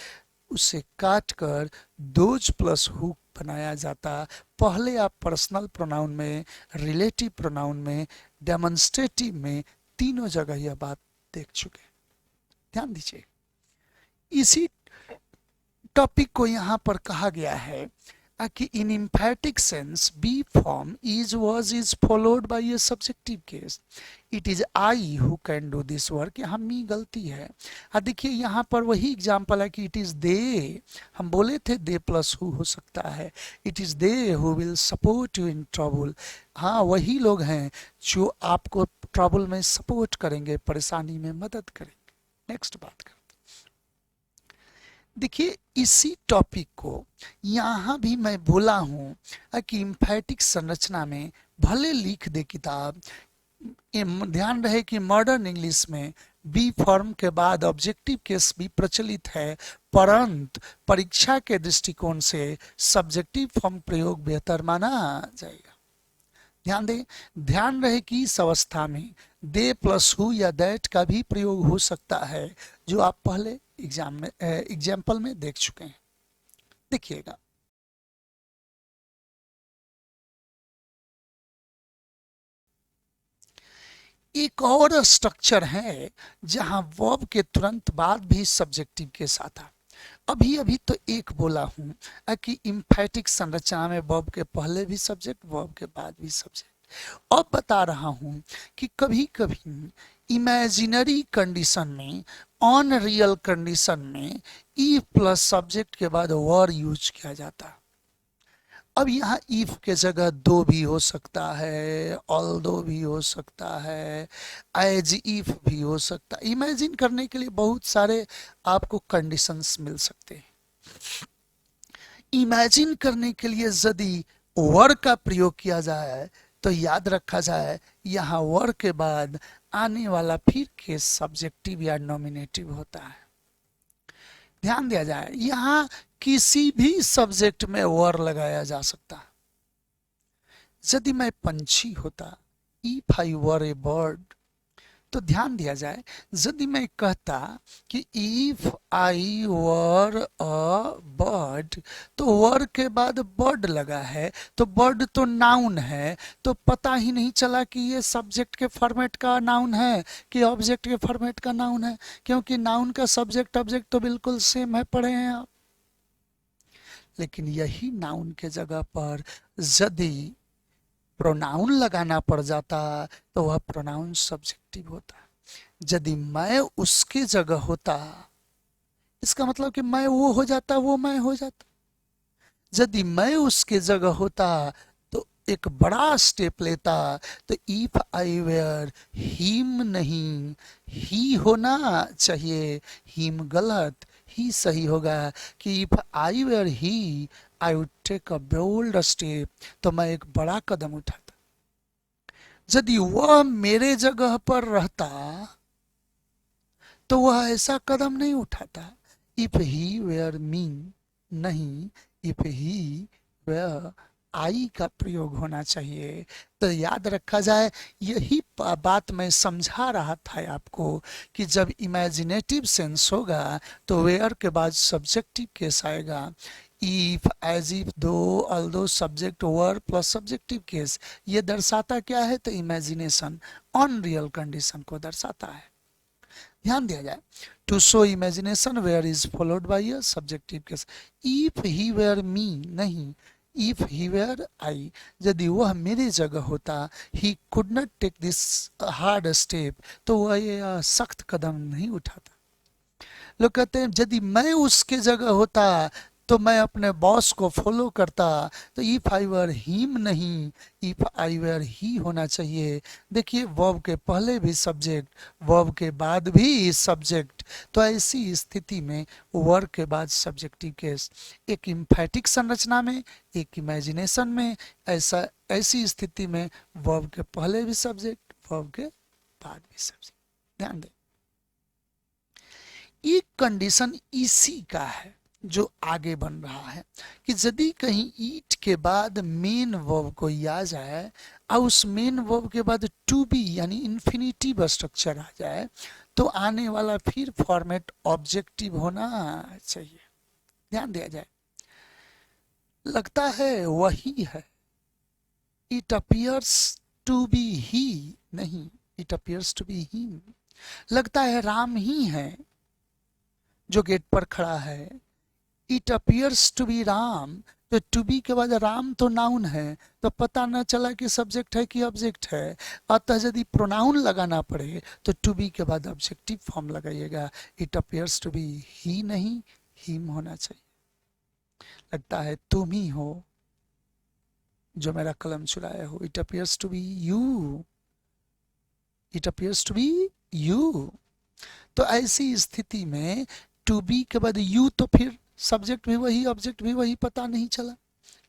उसे काट कर दोज प्लस हु बनाया जाता। पहले आप पर्सनल प्रोनाउन में, रिलेटिव प्रोनाउन में, डेमोन्स्ट्रेटिव में, तीनों जगह यह बात देख चुके। ध्यान दीजिए, इसी टॉपिक को यहां पर कहा गया है कि in emphatic sense B form is was is followed by a subjective case. It is I who can do this work. यहाँ मी गलती है। देखिए यहाँ पर वही एग्जाम्पल है कि it is they, हम बोले थे they प्लस who हो सकता है। It is they who will support you in trouble. हाँ, वही लोग हैं जो आपको ट्रबल में सपोर्ट करेंगे, परेशानी में मदद करेंगे। नेक्स्ट बात कर, देखिए इसी टॉपिक को यहाँ भी मैं बोला हूं कि इम्फैटिक संरचना में भले लिख दे किताब, ध्यान रहे कि मॉडर्न इंग्लिश में बी फॉर्म के बाद ऑब्जेक्टिव केस भी प्रचलित है, परंतु परीक्षा के दृष्टिकोण से सब्जेक्टिव फॉर्म प्रयोग बेहतर माना जाएगा। ध्यान रहे कि इस अवस्था में दे प्लस हु या दैट का भी प्रयोग हो सकता है, जो आप पहले एग्जाम्पल में देख चुके हैं। देखिएगा, एक और स्ट्रक्चर है जहां वर्ब के तुरंत बाद भी सब्जेक्टिव के साथ आता। अभी अभी तो एक बोला हूं कि इम्फैटिक संरचना में वर्ब के पहले भी सब्जेक्ट, वर्ब के बाद भी सब्जेक्ट। अब बता रहा हूं कि कभी कभी इमेजिनरी कंडीशन में, अनरियल कंडीशन में इफ प्लस सब्जेक्ट के बाद वर यूज किया जाता। अब यहाँ इफ के जगह दो भी हो सकता है, ऑल्दो भी हो सकता है, एज इफ भी हो सकता है। इमेजिन करने के लिए बहुत सारे आपको कंडीशंस मिल सकते हैं। इमेजिन करने के लिए यदि वर का प्रयोग किया जाए तो याद रखा जाए यहाँ वर के बाद आने वाला फिर केस सब्जेक्टिव या नॉमिनेटिव होता है। ध्यान दिया जाए, यहाँ किसी भी सब्जेक्ट में वर लगाया जा सकता है। यदि मैं पंछी होता, if I were A bird, तो ध्यान दिया जाए यदि मैं कहता कि if I were a bird, तो वर के बाद बर्ड लगा है, तो बर्ड तो नाउन है, तो पता ही नहीं चला कि ये सब्जेक्ट के फॉर्मेट का नाउन है कि ऑब्जेक्ट के फॉर्मेट का नाउन है, क्योंकि नाउन का सब्जेक्ट ऑब्जेक्ट तो बिल्कुल सेम है, पढ़े हैं आप। लेकिन यही नाउन के जगह पर यदि प्रोनाउन लगाना पड़ जाता तो वह प्रोनाउन सब्जेक्टिव होता। यदि मैं उसके जगह होता, इसका मतलब कि मैं वो हो जाता, वो मैं हो जाता। यदि मैं उसके जगह होता तो एक बड़ा स्टेप लेता, तो इफ आई वेयर हिम नहीं, ही होना चाहिए, हिम गलत, ही सही होगा कि if I were he I would take a bold step, तो मैं एक बड़ा कदम उठाता। यदि वह मेरे जगह पर रहता तो वह ऐसा कदम नहीं उठाता। इफ ही वेयर मी, नहीं, इफ ही वेयर आई का प्रयोग होना चाहिए। तो याद रखा जाए, यही बात मैं समझा रहा था आपको कि जब इमेजिनेटिव सेंस होगा तो वेयर के बाद सब्जेक्टिव केस आएगा। इफ, एज इफ, दो, ऑल्दो, सब्जेक्ट, वर प्लस सब्जेक्टिव केस, ये दर्शाता क्या है? तो इमेजिनेशन, अनरियल कंडीशन को दर्शाता है। ध्यान दिया जाए, to show imagination were is followed by a subjective case. If he were me, नहीं, इफ ही वेयर आई, यदि वह मेरी जगह होता, he could not take this hard step, तो वह ये सख्त कदम नहीं उठाता। लोग कहते हैं यदि मैं उसके जगह होता तो मैं अपने बॉस को फॉलो करता। तो इफ आई वर हिम, नहीं, इफ आई वर ही होना चाहिए। देखिए, वर्ब के पहले भी सब्जेक्ट, वर्ब के बाद भी सब्जेक्ट, तो ऐसी स्थिति में वर्ब के बाद सब्जेक्टिव केस। एक इम्फैटिक संरचना में, एक इमेजिनेशन में, ऐसा ऐसी स्थिति में वर्ब के पहले भी सब्जेक्ट, वर्ब के बाद भी सब्जेक्ट। ध्यान दें, एक कंडीशन इसी का है जो आगे बन रहा है कि यदि कहीं ईट के बाद मेन वर्ब कोई आ जाए और उस मेन वर्ब के बाद टू बी यानी इन्फिनिटिव स्ट्रक्चर आ जाए, तो आने वाला फिर फॉर्मेट ऑब्जेक्टिव होना चाहिए। ध्यान दिया जाए, लगता है वही है, it appears to be he, नहीं, it appears to be him. लगता है राम ही है जो गेट पर खड़ा है, it appears to be Ram. तो टू बी के बाद राम तो नाउन है, तो पता न चला कि सब्जेक्ट है कि ऑब्जेक्ट है। अतः यदि प्रोनाउन लगाना पड़े तो टू बी के बाद ऑब्जेक्टिव फॉर्म लगाइएगा। It appears to be he, नहीं, हिम होना चाहिए। लगता है तुम ही हो जो मेरा कलम चुराए हो, it appears to be you, it appears to be you. तो ऐसी स्थिति में टू बी के बाद यू, तो फिर सब्जेक्ट भी वही, ऑब्जेक्ट भी वही, पता नहीं चला।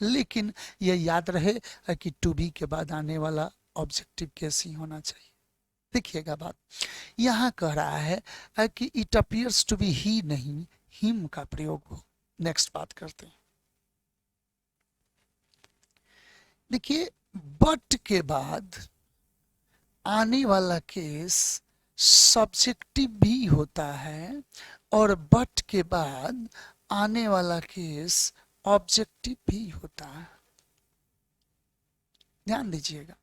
लेकिन ये याद रहे कि टू बी के बाद आने वाला ऑब्जेक्टिव केस ही होना चाहिए। देखिएगा बात, यहां कह रहा है कि it appears to be he, नहीं, हिम का प्रयोग हो। नेक्स्ट बात करते हैं। देखिए, बट के बाद आने वाला केस सब्जेक्टिव भी होता है और बट के बाद आने वाला केस ऑब्जेक्टिव भी होता है। ध्यान दीजिएगा,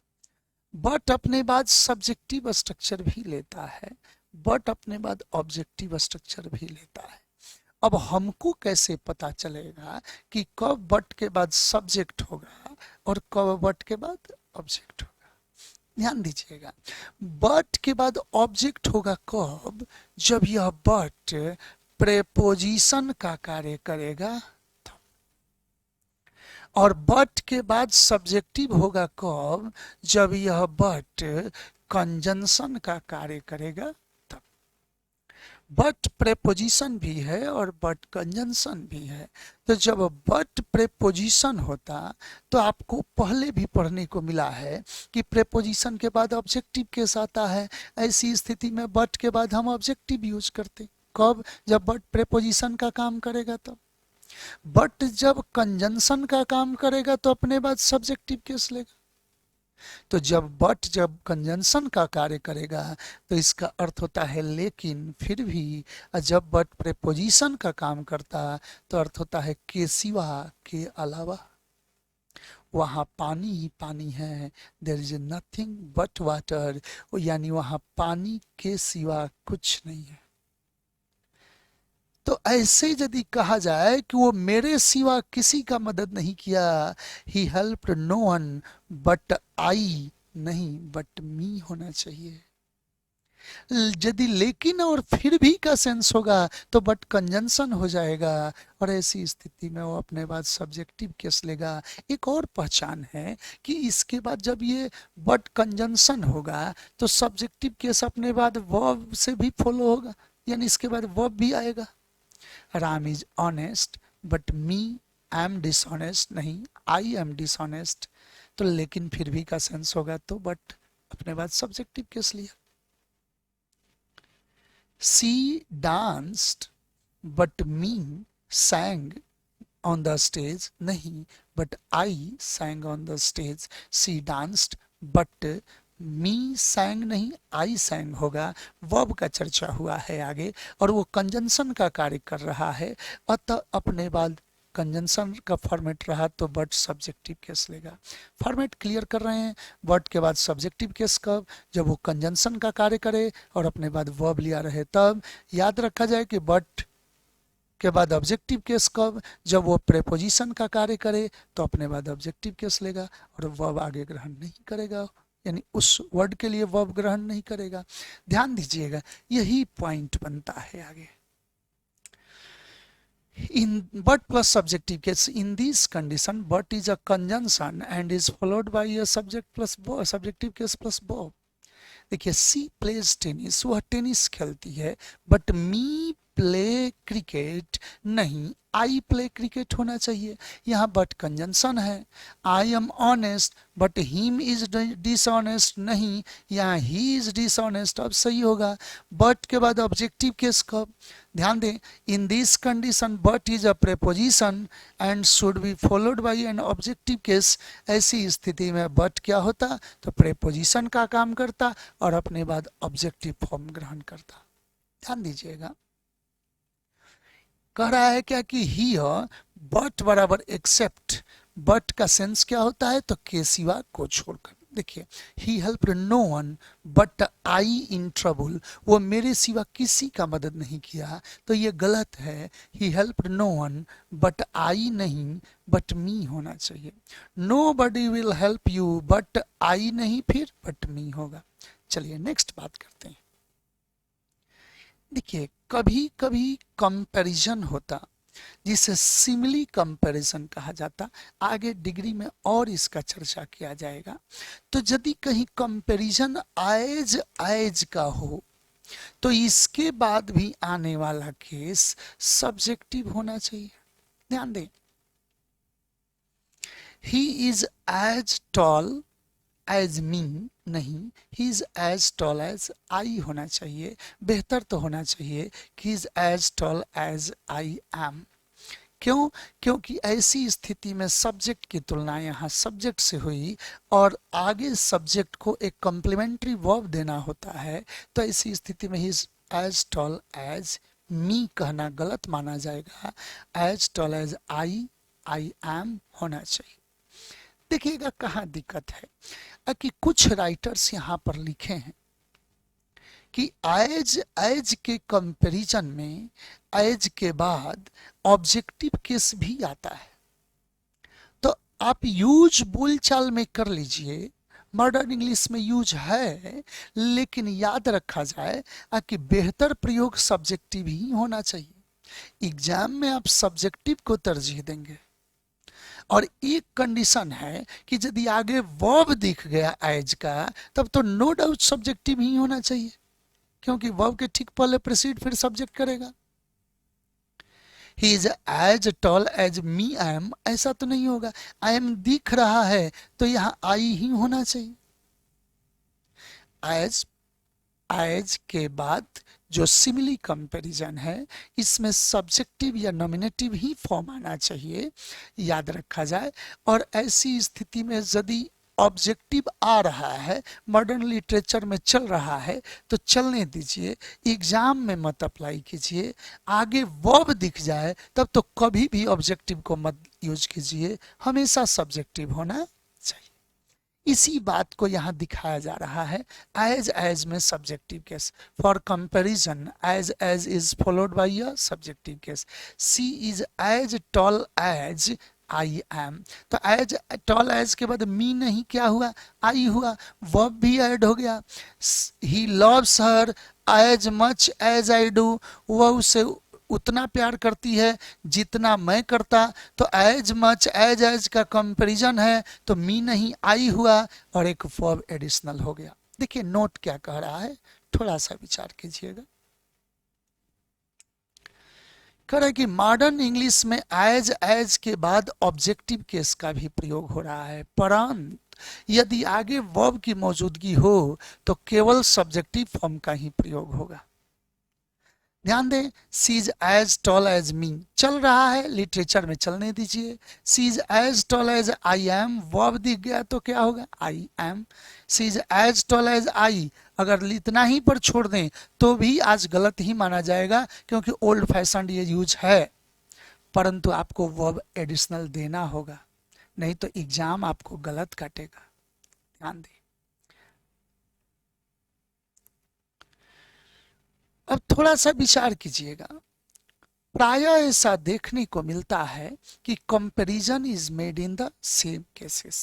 बट अपने बाद सब्जेक्टिव स्ट्रक्चर भी लेता है, बट अपने बाद ऑब्जेक्टिव स्ट्रक्चर भी लेता है। अब हमको कैसे पता चलेगा कि कब बट के बाद सब्जेक्ट होगा और कब बट के बाद ऑब्जेक्ट होगा? ध्यान दीजिएगा, बट के बाद ऑब्जेक्ट होगा कब? जब यह बट प्रेपोजिशन का कार्य करेगा। और बट के बाद सब्जेक्टिव होगा कब? जब यह बट कंजंक्शन का कार्य करेगा तब। बट प्रेपोजिशन भी है और बट कंजंक्शन भी है। तो जब बट प्रेपोजिशन होता तो आपको पहले भी पढ़ने को मिला है कि प्रेपोजिशन के बाद ऑब्जेक्टिव केस आता है। ऐसी स्थिति में बट के बाद हम ऑब्जेक्टिव यूज करते। कब? जब बट प्रेपोजिशन का काम करेगा तब। बट जब कंजंक्शन का काम करेगा तो अपने बाद सब्जेक्टिव केस लेगा। तो जब कंजंक्शन का कार्य करेगा तो इसका अर्थ होता है लेकिन, फिर भी। जब बट प्रेपोजिशन का काम करता तो अर्थ होता है के सिवा, के अलावा। वहां पानी ही पानी है, there is nothing but water, यानी वहां पानी के सिवा कुछ नहीं है। तो ऐसे यदि कहा जाए कि वो मेरे सिवा किसी का मदद नहीं किया, he helped no one but I, नहीं, बट मी होना चाहिए। यदि लेकिन और फिर भी का सेंस होगा तो बट कंजंक्शन हो जाएगा और ऐसी स्थिति में वो अपने बाद सब्जेक्टिव केस लेगा। एक और पहचान है कि इसके बाद जब ये बट कंजंक्शन होगा तो सब्जेक्टिव केस अपने बाद वर्ब से भी फॉलो होगा, यानी इसके बाद वर्ब भी आएगा। Ram is honest but me am dishonest, नहीं, आई एम डिसऑनेस्ट। तो लेकिन फिर भी का सेंस होगा तो बट अपने बाद सब्जेक्टिव केस लिया। She danced but me sang on the stage, नहीं, but I sang on the stage. She danced but me sang नहीं, I sang होगा। वर्ब का चर्चा हुआ है आगे और वो कंजंक्शन का कार्य कर रहा है, अतः अपने बाद कंजंक्शन का फॉर्मेट रहा तो बट सब्जेक्टिव केस लेगा। फॉर्मेट क्लियर कर रहे हैं। बट के बाद सब्जेक्टिव केस कब? जब वो कंजंक्शन का कार्य करे और अपने बाद वर्ब लिया रहे तब। याद रखा जाए कि बट के बाद ऑब्जेक्टिव केस कब? जब वो प्रेपोजिशन का कार्य करे तो अपने बाद ऑब्जेक्टिव केस लेगा और वर्ब आगे ग्रहण नहीं करेगा, यानी उस वर्ड के लिए वर्ब ग्रहण नहीं करेगा। ध्यान दीजिएगा, यही पॉइंट बनता है आगे। In but plus subjective case, in this condition, but is a conjunction and is followed by a subject plus verb, subjective case plus verb. देखिए, सी प्लेज टेनिस, वह टेनिस खेलती है, बट मी प्ले क्रिकेट नहीं, आई play cricket होना चाहिए। यहाँ but conjunction है। I am honest but him is dishonest नहीं, यहाँ ही इज डिसऑनेस्ट, अब सही होगा। बट के बाद ऑब्जेक्टिव केस कब? ध्यान दें, in this condition but is a preposition and should be followed by an objective case. ऐसी स्थिति में बट क्या होता? तो प्रेपोजिशन का काम करता और अपने बाद ऑब्जेक्टिव फॉर्म ग्रहण करता। ध्यान दीजिएगा, कह रहा है क्या कि ही बट बराबर एक्सेप्ट। बट का सेंस क्या होता है? तो के सिवा को छोड़कर। देखिए, he helped no one but I in trouble, वो मेरे सिवा किसी का मदद नहीं किया, तो ये गलत है। He helped no one but I नहीं, बट मी होना चाहिए। Nobody will help you but I नहीं, फिर बट मी होगा। चलिए नेक्स्ट बात करते हैं। देखिए, कभी कभी कंपैरिजन होता जिसे सिमिली कंपैरिजन कहा जाता, आगे डिग्री में और इसका चर्चा किया जाएगा। तो यदि कहीं कंपैरिजन एज एज का हो तो इसके बाद भी आने वाला केस सब्जेक्टिव होना चाहिए। ध्यान दें, he is as tall as me नहीं, he is as tall as I होना चाहिए। बेहतर तो होना चाहिए कि is as tall as I am. क्यों? क्योंकि ऐसी स्थिति में सब्जेक्ट की तुलना यहाँ सब्जेक्ट से हुई और आगे सब्जेक्ट को एक कॉम्प्लीमेंट्री वर्ब देना होता है, तो ऐसी स्थिति में he is as tall as me कहना गलत माना जाएगा। As tall as I am होना चाहिए। देखिएगा कहाँ दिक्कत है कि कुछ राइटर्स यहाँ पर लिखे हैं कि एज एज के कंपैरिजन में एज के बाद ऑब्जेक्टिव केस भी आता है। तो आप यूज बोलचाल में कर लीजिए, मॉडर्न इंग्लिश में यूज है, लेकिन याद रखा जाए कि बेहतर प्रयोग सब्जेक्टिव ही होना चाहिए। एग्जाम में आप सब्जेक्टिव को तरजीह देंगे और एक कंडीशन है कि यदि आगे वर्ब दिख गया एज का, तब तो नो डाउट सब्जेक्टिव ही होना चाहिए, क्योंकि वर्ब के ठीक पहले प्रीसीड फिर सब्जेक्ट करेगा। He is as tall as me I am, ऐसा तो नहीं होगा। आई एम दिख रहा है तो यहाँ आई ही होना चाहिए। एज एज के बाद जो सिमिली कंपैरिजन है, इसमें सब्जेक्टिव या नॉमिनेटिव ही फॉर्म आना चाहिए, याद रखा जाए। और ऐसी स्थिति में यदि ऑब्जेक्टिव आ रहा है, मॉडर्न लिटरेचर में चल रहा है, तो चलने दीजिए, एग्जाम में मत अप्लाई कीजिए। आगे वर्ब दिख जाए तब तो कभी भी ऑब्जेक्टिव को मत यूज कीजिए, हमेशा सब्जेक्टिव होना चाहिए। इसी बात को यहाँ दिखाया जा रहा है। एज एज में subjective case, for comparison as as is followed by a subjective case. She is as tall as I am, तो एज टॉल एज के बाद मी नहीं, क्या हुआ? आई हुआ, वर्ब भी ऐड हो गया। He loves her as much as I do, वह उसे उतना प्यार करती है जितना मैं करता, तो एज मच एज का कंपैरिजन है, तो मी नहीं आई हुआ और एक वर्ब एडिशनल हो गया। देखिए नोट क्या कह रहा है, थोड़ा सा विचार कीजिएगा। कह रहा है कि मॉडर्न इंग्लिश में एज के बाद ऑब्जेक्टिव केस का भी प्रयोग हो रहा है, परंतु यदि आगे वर्ब की मौजूदगी हो तो केवल सब्जेक्टिव फॉर्म का ही प्रयोग होगा। ध्यान दें, she is as tall as me चल रहा है, लिटरेचर में चलने दीजिए। She is as tall as I am, verb दिख गया तो क्या होगा, I am. She is as tall as I, अगर इतना ही पर छोड़ दें तो भी आज गलत ही माना जाएगा, क्योंकि ओल्ड फैशन ये यूज है। परंतु आपको वर्ब एडिशनल देना होगा, नहीं तो एग्जाम आपको गलत काटेगा। ध्यान दें। अब थोड़ा सा विचार कीजिएगा। प्रायः ऐसा देखने को मिलता है कि comparison is made in the same cases.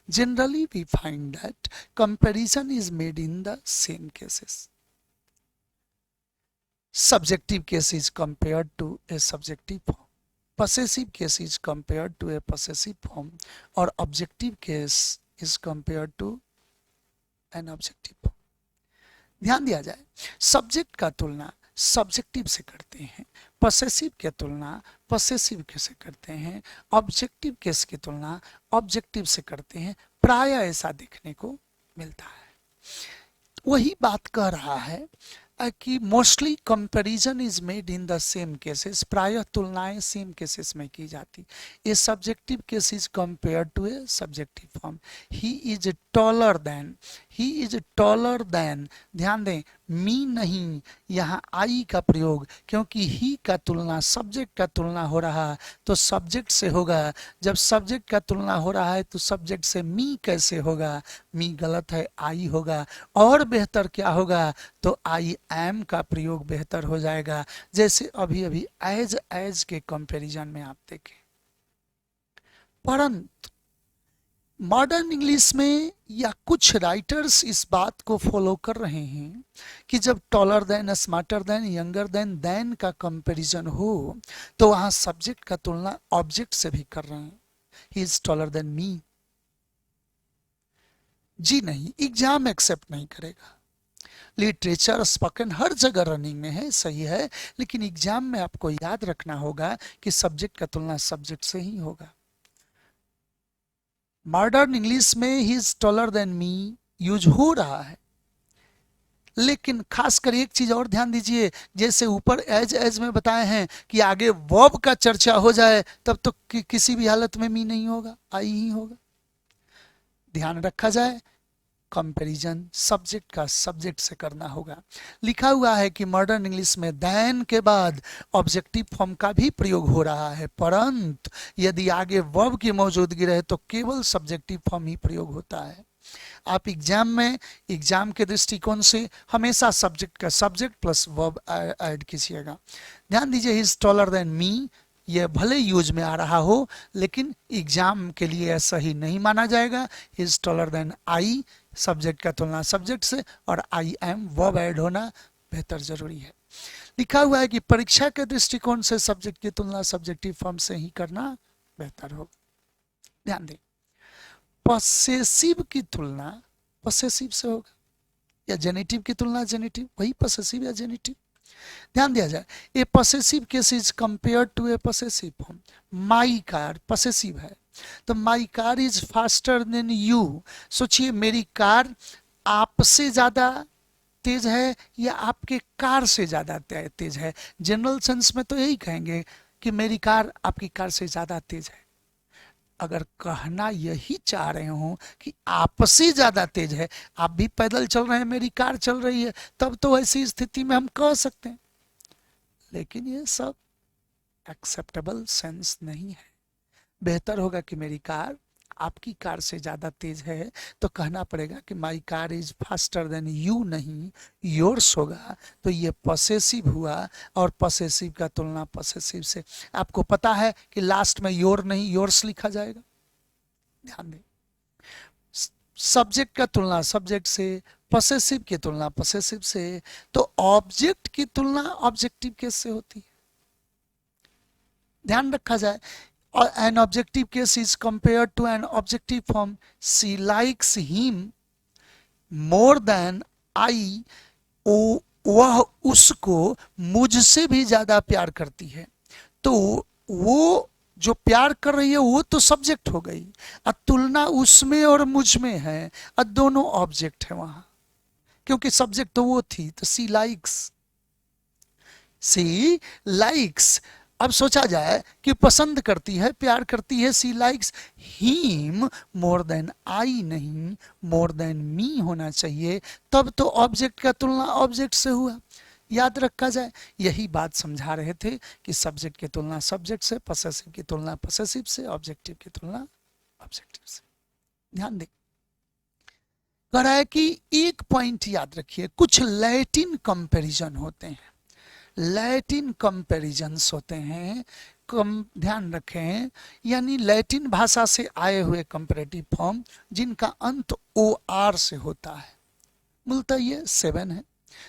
Generally we find that comparison is made in the same cases. Subjective case is compared to a subjective form. Possessive case is compared to a possessive form, और objective case is compared to an objective form. ध्यान दिया जाए, subject का तुलना subjective से करते हैं, possessive की तुलना पॉसेसिव से करते हैं, ऑब्जेक्टिव केस की तुलना ऑब्जेक्टिव से करते हैं। प्रायः ऐसा देखने को मिलता है। वही बात कह रहा है कि mostly comparison is made in the same cases, प्रायः तुलनाएं सेम केसेस में की जाती। A subjective case is compared to a subjective form. He is taller than, he is taller than. ध्यान दें, मी नहीं, यहाँ आई का प्रयोग, क्योंकि ही का तुलना सब्जेक्ट का तुलना हो रहा है तो सब्जेक्ट से होगा। जब सब्जेक्ट का तुलना हो रहा है तो सब्जेक्ट से मी कैसे होगा, मी गलत है, आई होगा। और बेहतर क्या होगा, तो आई एम का प्रयोग बेहतर हो जाएगा, जैसे अभी अभी एज के कंपैरिजन में आप देखें। परंतु मॉडर्न इंग्लिश में या कुछ राइटर्स इस बात को फॉलो कर रहे हैं कि जब taller than, smarter than, younger than का कंपैरिजन हो तो वहां सब्जेक्ट का तुलना ऑब्जेक्ट से भी कर रहे हैं। He is taller than me. जी नहीं, एग्जाम एक्सेप्ट नहीं करेगा। लिटरेचर स्पोकन हर जगह रनिंग में है, सही है, लेकिन एग्जाम में आपको याद रखना होगा कि सब्जेक्ट का तुलना सब्जेक्ट से ही होगा। मॉडर्न इंग्लिश में he is taller than me use हो रहा है, लेकिन खासकर एक चीज और ध्यान दीजिए, जैसे ऊपर एज में बताए हैं कि आगे वर्ब का चर्चा हो जाए तब तो किसी भी हालत में मी नहीं होगा, आई ही होगा। ध्यान रखा जाए, कंपैरिजन सब्जेक्ट का सब्जेक्ट से करना होगा। लिखा हुआ है कि मॉडर्न इंग्लिश में देन के बाद ऑब्जेक्टिव फॉर्म का भी प्रयोग हो रहा है, परंतु यदि आगे वर्ब की मौजूदगी रहे तो केवल सब्जेक्टिव फॉर्म ही प्रयोग होता है। आप एग्जाम में, एग्जाम के दृष्टिकोण से हमेशा सब्जेक्ट का सब्जेक्ट प्लस वर्ब ऐड कीजिएगा। ध्यान दीजिए, ही इज टॉलर देन मी, ये भले यूज में आ रहा हो लेकिन एग्जाम के लिए ऐसा ही नहीं माना जाएगा। He is taller than I, subject का तुलना सब्जेक्ट से, और आई एम वर्ब ऐड होना बेहतर जरूरी है। लिखा हुआ है कि परीक्षा के दृष्टिकोण से सब्जेक्ट की तुलना सब्जेक्टिव फॉर्म से ही करना बेहतर होगा। ध्यान दें, पॉसेसिव की तुलना पॉसेसिव से होगा, या जेनेटिव की तुलना जेनेटिव, वही पॉसेसिव या जेनेटिव। ध्यान दिया जाए, a possessive case is compared to a possessive form. My car possessive है, तो my car is faster than you. सोचिए, मेरी कार आपसे ज्यादा तेज है या आपके कार से ज्यादा तेज है। जनरल सेंस में तो यही कहेंगे कि मेरी कार आपकी कार से ज्यादा तेज है। अगर कहना यही चाह रहे हो कि आपसे ज्यादा तेज है, आप भी पैदल चल रहे हैं, मेरी कार चल रही है, तब तो ऐसी स्थिति में हम कह सकते हैं, लेकिन ये सब एक्सेप्टेबल सेंस नहीं है। बेहतर होगा कि मेरी कार आपकी कार से ज्यादा तेज है तो कहना पड़ेगा कि माई car is faster than you, नहीं योर्स होगा। तो ये पॉसेसिव हुआ, और पॉसेसिव का तुलना पॉसेसिव से। आपको पता है कि लास्ट में योर नहीं योर्स लिखा जाएगा। ध्यान दें, सब्जेक्ट का तुलना सब्जेक्ट से, पॉसेसिव की तुलना पॉसेसिव से, तो ऑब्जेक्ट की तुलना ऑब्जेक्टिव केस से होती है। ध्यान रखा जाए, an objective case is compared to an objective form. She likes him more than I. वह उसको मुझसे भी ज्यादा प्यार करती है, तो वो जो प्यार कर रही है वो तो सब्जेक्ट हो गई, और तुलना उसमें और मुझ में है, और दोनों ऑब्जेक्ट है वहां, क्योंकि सब्जेक्ट तो वो थी। तो सी लाइक्स। अब सोचा जाए कि पसंद करती है, प्यार करती है, she likes him more than I, नहीं मोर देन मी होना चाहिए, तब तो ऑब्जेक्ट का तुलना ऑब्जेक्ट से हुआ। याद रखा जाए, यही बात समझा रहे थे कि सब्जेक्ट की तुलना सब्जेक्ट से, पसेसिव की तुलना पसेसिव से, ऑब्जेक्टिव की तुलना ऑब्जेक्टिव से। ध्यान दें, कह रहा है कि एक पॉइंट याद रखिए, कुछ लैटिन कंपैरिजन होते हैं, लैटिन कंपैरिजन्स होते हैं, कम ध्यान रखें, यानी लैटिन भाषा से आए हुए कंपैरेटिव फॉर्म जिनका अंत ओ आर से होता है। मूलतः ये 7 है,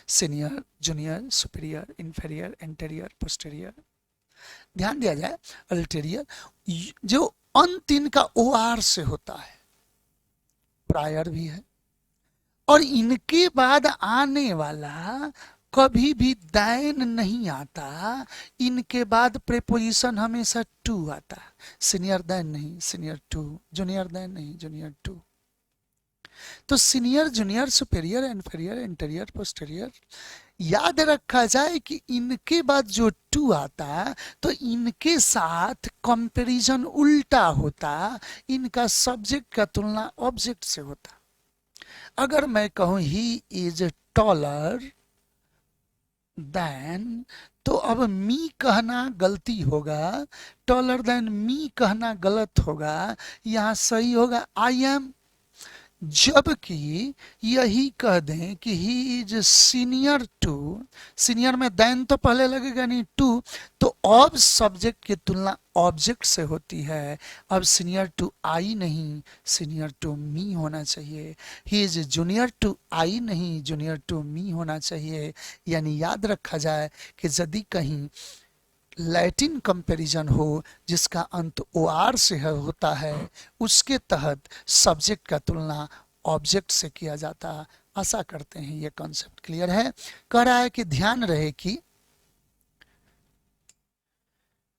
senior, junior, superior, inferior, anterior, posterior. ध्यान दिया जाए, अल्टीरियर, जो अंत इनका ओ आर से होता है, प्रायर भी है, और इनके बाद आने वाला कभी भी दैन नहीं आता, इनके बाद प्रेपोजिशन हमेशा टू आता है। सीनियर दैन नहीं, सीनियर टू, जूनियर दैन नहीं, जूनियर टू। तो senior, junior, superior, inferior, interior, posterior, याद रखा जाए कि इनके बाद जो टू आता है तो इनके साथ कंपैरिजन उल्टा होता, इनका सब्जेक्ट का तुलना ऑब्जेक्ट से होता। अगर मैं कहूं ही इज टॉलर देन, तो अब मी कहना गलती होगा, टॉलर देन मी कहना गलत होगा, यहां सही होगा आई एम। जबकि यही कह दें कि he is senior to, senior में देन तो पहले लगेगा नहीं, टू, तो अब सब्जेक्ट की तुलना ऑब्जेक्ट से होती है। अब सीनियर टू आई नहीं, सीनियर टू मी होना चाहिए। ही इज जूनियर टू आई नहीं, जूनियर टू मी होना चाहिए। यानी याद रखा जाए कि यदि कहीं लैटिन कंपैरिजन हो जिसका अंत ओ आर से होता है, उसके तहत सब्जेक्ट का तुलना ऑब्जेक्ट से किया जाता। आशा करते हैं ये कॉन्सेप्ट क्लियर है। कह रहा है कि ध्यान रहे कि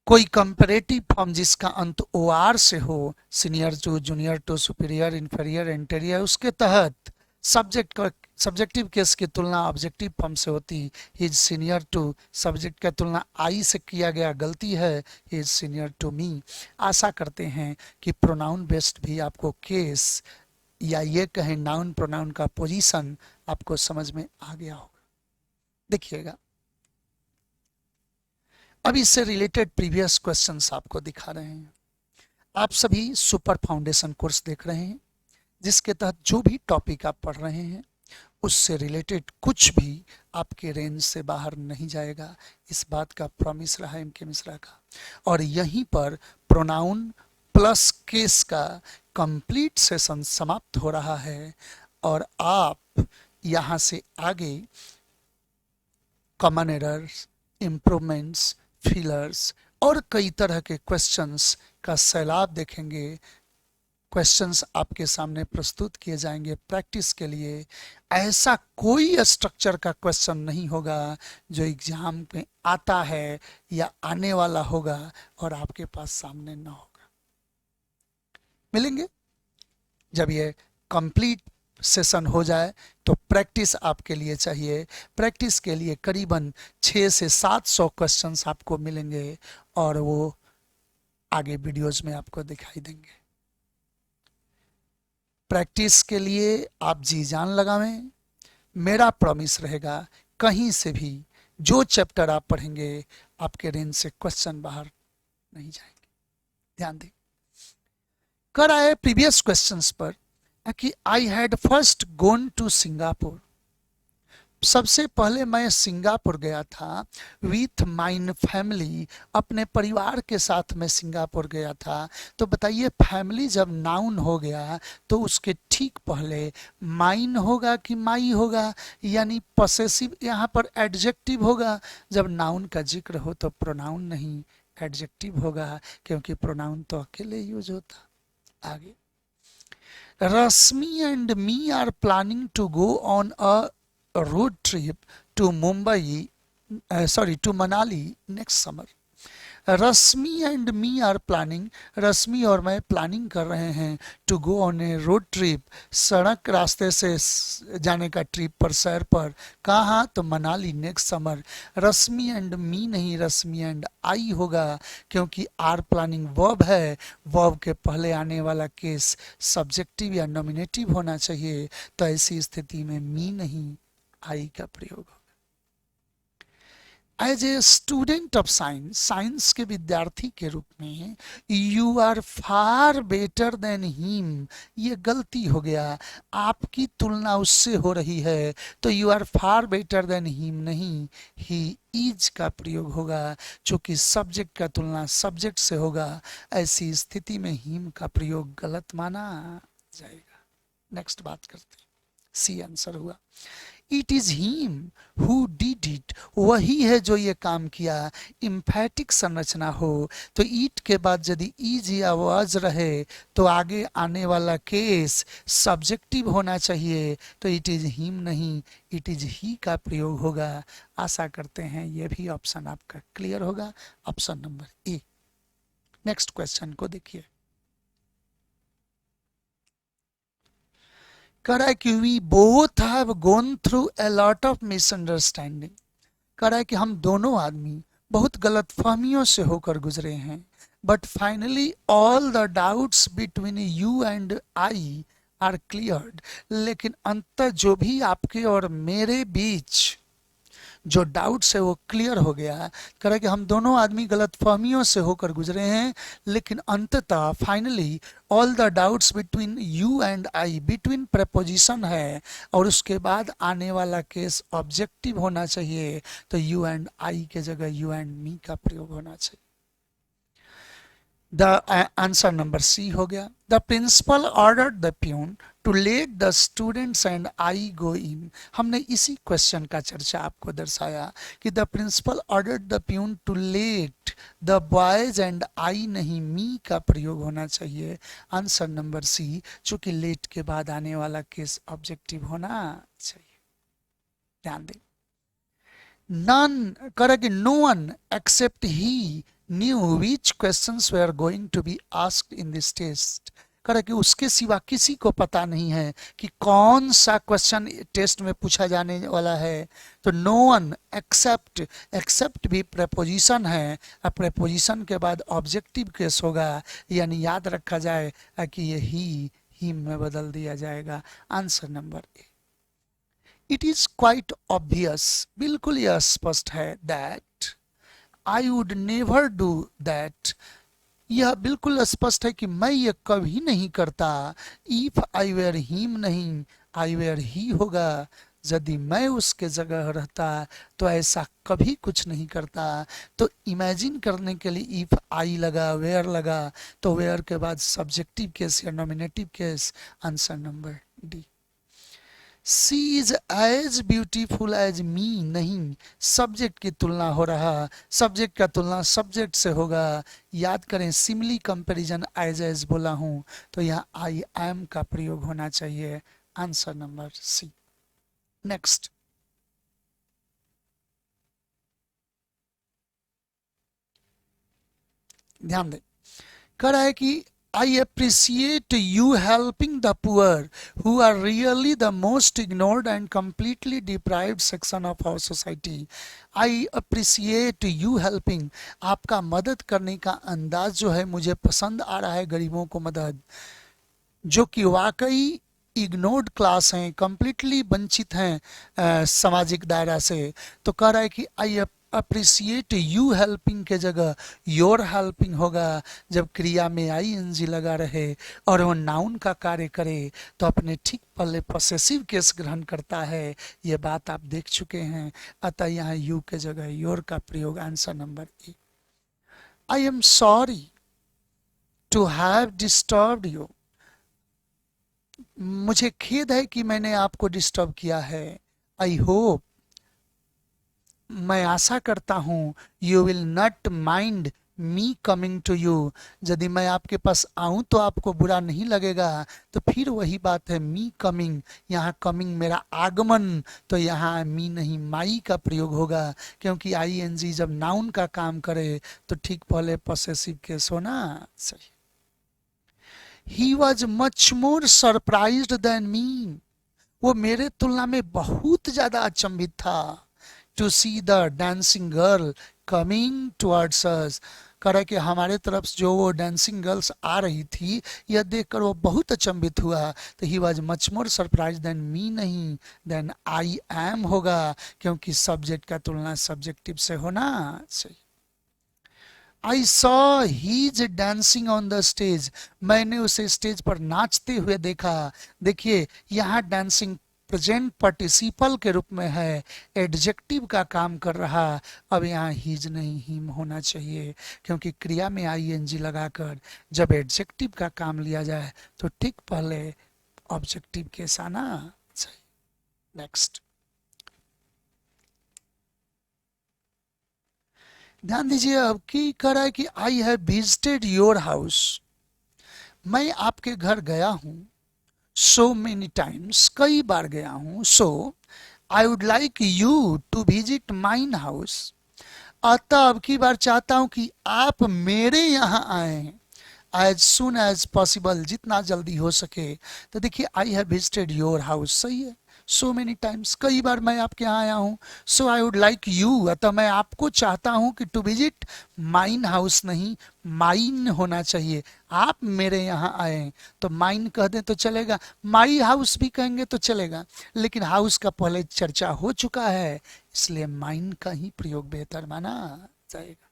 कोई कंपैरेटिव फॉर्म जिसका अंत ओ आर से हो, senior to, junior to, superior, inferior, interior, उसके तहत सब्जेक्ट का, सब्जेक्टिव केस की तुलना ऑब्जेक्टिव फॉर्म से होती। हिज सीनियर टू, सब्जेक्ट का तुलना आई से किया गया, गलती है, हिज सीनियर टू मी। आशा करते हैं कि प्रोनाउन बेस्ड भी आपको केस या ये कहें नाउन प्रोनाउन का पोजीशन आपको समझ में आ गया होगा। देखिएगा, अब इससे रिलेटेड प्रीवियस क्वेश्चंस आपको दिखा रहे हैं। आप सभी सुपर फाउंडेशन कोर्स देख रहे हैं, जिसके तहत जो भी टॉपिक आप पढ़ रहे हैं उससे रिलेटेड कुछ भी आपके रेंज से बाहर नहीं जाएगा। इस बात का प्रॉमिस रहा एम के मिश्रा का। और यहीं पर प्रोनाउन प्लस केस का कंप्लीट सेशन समाप्त हो रहा है, और आप यहां से आगे कॉमन एरर्स, इंप्रूवमेंट्स, फिलर्स और कई तरह के क्वेश्चंस का सैलाब देखेंगे। क्वेश्चंस आपके सामने प्रस्तुत किए जाएंगे प्रैक्टिस के लिए। ऐसा कोई स्ट्रक्चर का क्वेश्चन नहीं होगा जो एग्जाम में आता है या आने वाला होगा और आपके पास सामने ना होगा। मिलेंगे जब ये कंप्लीट सेशन हो जाए तो प्रैक्टिस आपके लिए चाहिए। प्रैक्टिस के लिए करीबन 600 से 700 क्वेश्चंस आपको मिलेंगे और वो आगे वीडियोस में आपको दिखाई देंगे। प्रैक्टिस के लिए आप जी जान लगावें। मेरा प्रॉमिस रहेगा कहीं से भी जो चैप्टर आप पढ़ेंगे आपके रेंज से क्वेश्चन बाहर नहीं जाएंगे। ध्यान दें। कर आए प्रीवियस क्वेश्चंस पर कि I had first gone to Singapore. सबसे पहले मैं सिंगापुर गया था विथ माइन फैमिली, अपने परिवार के साथ मैं सिंगापुर गया था। तो बताइए फैमिली जब नाउन हो गया तो उसके ठीक पहले माइन होगा कि माई होगा, यानी पॉसेसिव यहाँ पर एडजेक्टिव होगा। जब नाउन का जिक्र हो तो प्रोनाउन नहीं एडजेक्टिव होगा, क्योंकि प्रोनाउन तो अकेले यूज होता। आगे, Rashmi and me are planning to go on a road trip to Mumbai, to Manali next summer. Rashmi and me are planning, Rashmi और मैं प्लानिंग कर रहे हैं to go on a road trip, सड़क रास्ते से जाने का ट्रिप पर, सैर पर। कहाँ? तो Manali next summer. Rashmi and मी नहीं, रश्मि एंड आई होगा, क्योंकि आर प्लानिंग वर्ब है, वर्ब के पहले आने वाला केस सब्जेक्टिव या नॉमिनेटिव होना चाहिए, तो ऐसी स्थिति में मी नहीं आई का प्रयोग। As a student of science, science के विद्यार्थी के रूप में, you are far better than him, ये गलती हो गया, आपकी तुलना उससे हो रही है, तो you are far better than him नहीं, ही इज का प्रयोग होगा, चूंकि सब्जेक्ट का तुलना सब्जेक्ट से होगा, ऐसी स्थिति में हिम का प्रयोग गलत माना जाएगा। नेक्स्ट बात करते हैं, सी आंसर हुआ। It is him who did it, वही है जो ये काम किया। इम्फैटिक संरचना हो तो ईट के बाद यदि इज या वाज रहे तो आगे आने वाला केस सब्जेक्टिव होना चाहिए, तो इट इज हिम नहीं, इट इज ही का प्रयोग होगा। आशा करते हैं ये भी ऑप्शन आपका क्लियर होगा, option number A. Next question को देखिए, कह रहा है कि we both have gone through a lot of misunderstanding, कह रहा है कि हम दोनों आदमी बहुत गलतफहमियों से होकर गुजरे हैं, but finally all the doubts between you and I R cleared, लेकिन अंततः जो भी आपके और मेरे बीच जो डाउट्स है वो क्लियर हो गया। कह रहा है कि हम दोनों आदमी गलतफहमियों से होकर गुजरे हैं, लेकिन अंततः finally all the doubts between you and I, between preposition है और उसके बाद आने वाला केस ऑब्जेक्टिव होना चाहिए, तो यू एंड आई के जगह यू एंड मी का प्रयोग होना चाहिए। द आंसर नंबर सी हो गया। The principal ordered the peon to let the students and I go in, हमने इसी क्वेश्चन का चर्चा आपको दर्शाया कि the principal ordered the peon to let the boys and I नहीं, मी का प्रयोग होना चाहिए। आंसर नंबर सी, चूंकि लेट के बाद आने वाला केस ऑब्जेक्टिव होना चाहिए। ध्यान दें, none, correct, no one except he knew which questions were going to be asked in this test, करें कि उसके सिवा किसी को पता नहीं है कि कौन सा क्वेश्चन टेस्ट में पूछा जाने वाला है। तो नो वन एक्सेप्ट, एक्सेप्ट भी प्रेपोजिशन है, अब प्रेपोजिशन के बाद ऑब्जेक्टिव केस होगा, यानी याद रखा जाए कि ये ही हिम में बदल दिया जाएगा। Answer number A. It is quite obvious, बिल्कुल यह स्पष्ट है, that I would never do that, यह बिल्कुल स्पष्ट है कि मैं ये कभी नहीं करता। इफ आई वेयर हिम नहीं, आई वेयर ही होगा, यदि मैं उसके जगह रहता तो ऐसा कभी कुछ नहीं करता। तो इमेजिन करने के लिए इफ आई लगा, वेयर लगा, तो वेयर के बाद सब्जेक्टिव केस या nominative case. Answer number D. She is as beautiful as me नहीं, सब्जेक्ट की तुलना हो रहा, सब्जेक्ट का तुलना सब्जेक्ट से होगा। याद करें सिमिली कंपैरिजन एज बोला हूं, तो यहाँ आई एम का प्रयोग होना चाहिए। Answer number C. नेक्स्ट, ध्यान दें, कह रहा है कि I appreciate you helping the poor who are really the most ignored and completely deprived section of our society. I appreciate you helping, आपका मदद करने का अंदाज जो है मुझे पसंद आ रहा है, गरीबों को मदद, जो कि वाकई इग्नोर्ड क्लास हैं, कंप्लीटली वंचित हैं सामाजिक दायरा से। तो कह रहा है कि आई अप्रिसिएट यू हेल्पिंग के जगह योर हेल्पिंग होगा, जब क्रिया में आई एन जी लगा रहे और वो नाउन का कार्य करे तो अपने ठीक पहले पॉसेसिव केस ग्रहण करता है, ये बात आप देख चुके हैं। अतः यहाँ यू के जगह योर का प्रयोग। Answer number A. I am sorry to have disturbed you, मुझे खेद है कि मैंने आपको डिस्टर्ब किया है। आई होप, मैं आशा करता हूं, you will not mind me coming to you, यदि मैं आपके पास आऊं तो आपको बुरा नहीं लगेगा, तो फिर वही बात है मी कमिंग, यहाँ कमिंग मेरा आगमन, तो यहाँ मी नहीं माई का प्रयोग होगा, क्योंकि आईएनजी जब नाउन का काम करे तो ठीक पहले पॉसेसिव केस होना सही। He was much more surprised than me, वो मेरे तुलना में बहुत ज्यादा अचंभित था। To see the dancing girl coming towards us, कह रहा है कि हमारे तरफ जो वो डांसिंग गर्ल्स आ रही थी, यह देखकर वो बहुत अचंभित हुआ। तो ही was much more surprise than me नहीं, देन आई एम होगा, क्योंकि सब्जेक्ट का तुलना सब्जेक्टिव से होना सही। I saw his dancing on the stage, मैंने उसे स्टेज पर नाचते हुए देखा। देखिए यहाँ डांसिंग प्रेजेंट पार्टिसिपल के रूप में है, एडजेक्टिव का काम कर रहा। अब यहाँ हीज नहीं हिम होना चाहिए, क्योंकि क्रिया में आईएनजी लगाकर जब एडजेक्टिव का काम लिया जाए तो ठीक पहले ऑब्जेक्टिव केस आना चाहिए। नेक्स्ट, ध्यान दीजिए अब की कह रहा है कि I have visited your house, मैं आपके घर गया हूं, सो मेनी टाइम्स, कई बार गया हूं, so I would like you to visit mine house, अतः अब की बार चाहता हूं कि आप मेरे यहाँ आए एज सुन एज पॉसिबल, जितना जल्दी हो सके। तो देखिए I have visited your house सही है, सो मेनी टाइम्स, कई बार मैं आपके यहाँ आया हूँ। सो आई वुड लाइक यू, अतः मैं आपको चाहता हूँ कि टू विजिट माइन हाउस नहीं, माइन होना चाहिए, आप मेरे यहाँ आए। तो माइन कह दें तो चलेगा, माई हाउस भी कहेंगे तो चलेगा, लेकिन हाउस का पहले चर्चा हो चुका है, इसलिए माइन का ही प्रयोग बेहतर माना जाएगा।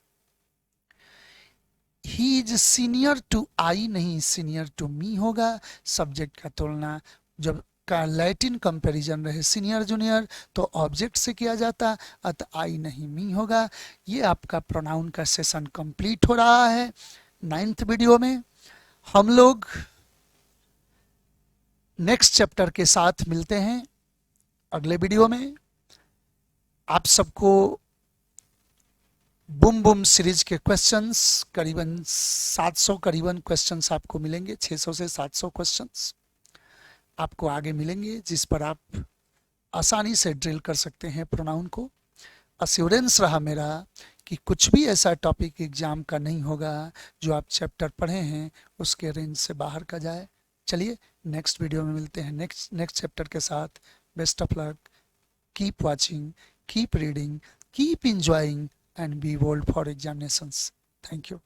ही इज सीनियर टू आई नहीं, सीनियर टू मी होगा। सब्जेक्ट का तुलना जब का लैटिन कंपैरिजन रहे सीनियर जूनियर तो ऑब्जेक्ट से किया जाता, अतः आई नहीं मी होगा। ये आपका प्रोनाउन का सेशन कंप्लीट हो रहा है। 9th वीडियो में हम लोग नेक्स्ट चैप्टर के साथ मिलते हैं अगले वीडियो में। आप सबको बूम बूम सीरीज के क्वेश्चंस करीबन 700 करीबन क्वेश्चंस आपको मिलेंगे, 600 से 700 क्वेश्चंस आपको आगे मिलेंगे, जिस पर आप आसानी से ड्रिल कर सकते हैं प्रोनाउन को। अश्योरेंस रहा मेरा कि कुछ भी ऐसा टॉपिक एग्जाम का नहीं होगा जो आप चैप्टर पढ़े हैं उसके रेंज से बाहर का जाए। चलिए नेक्स्ट वीडियो में मिलते हैं नेक्स्ट चैप्टर के साथ। Best of luck, keep watching, keep reading, keep enjoying and be bold for examinations. Thank you.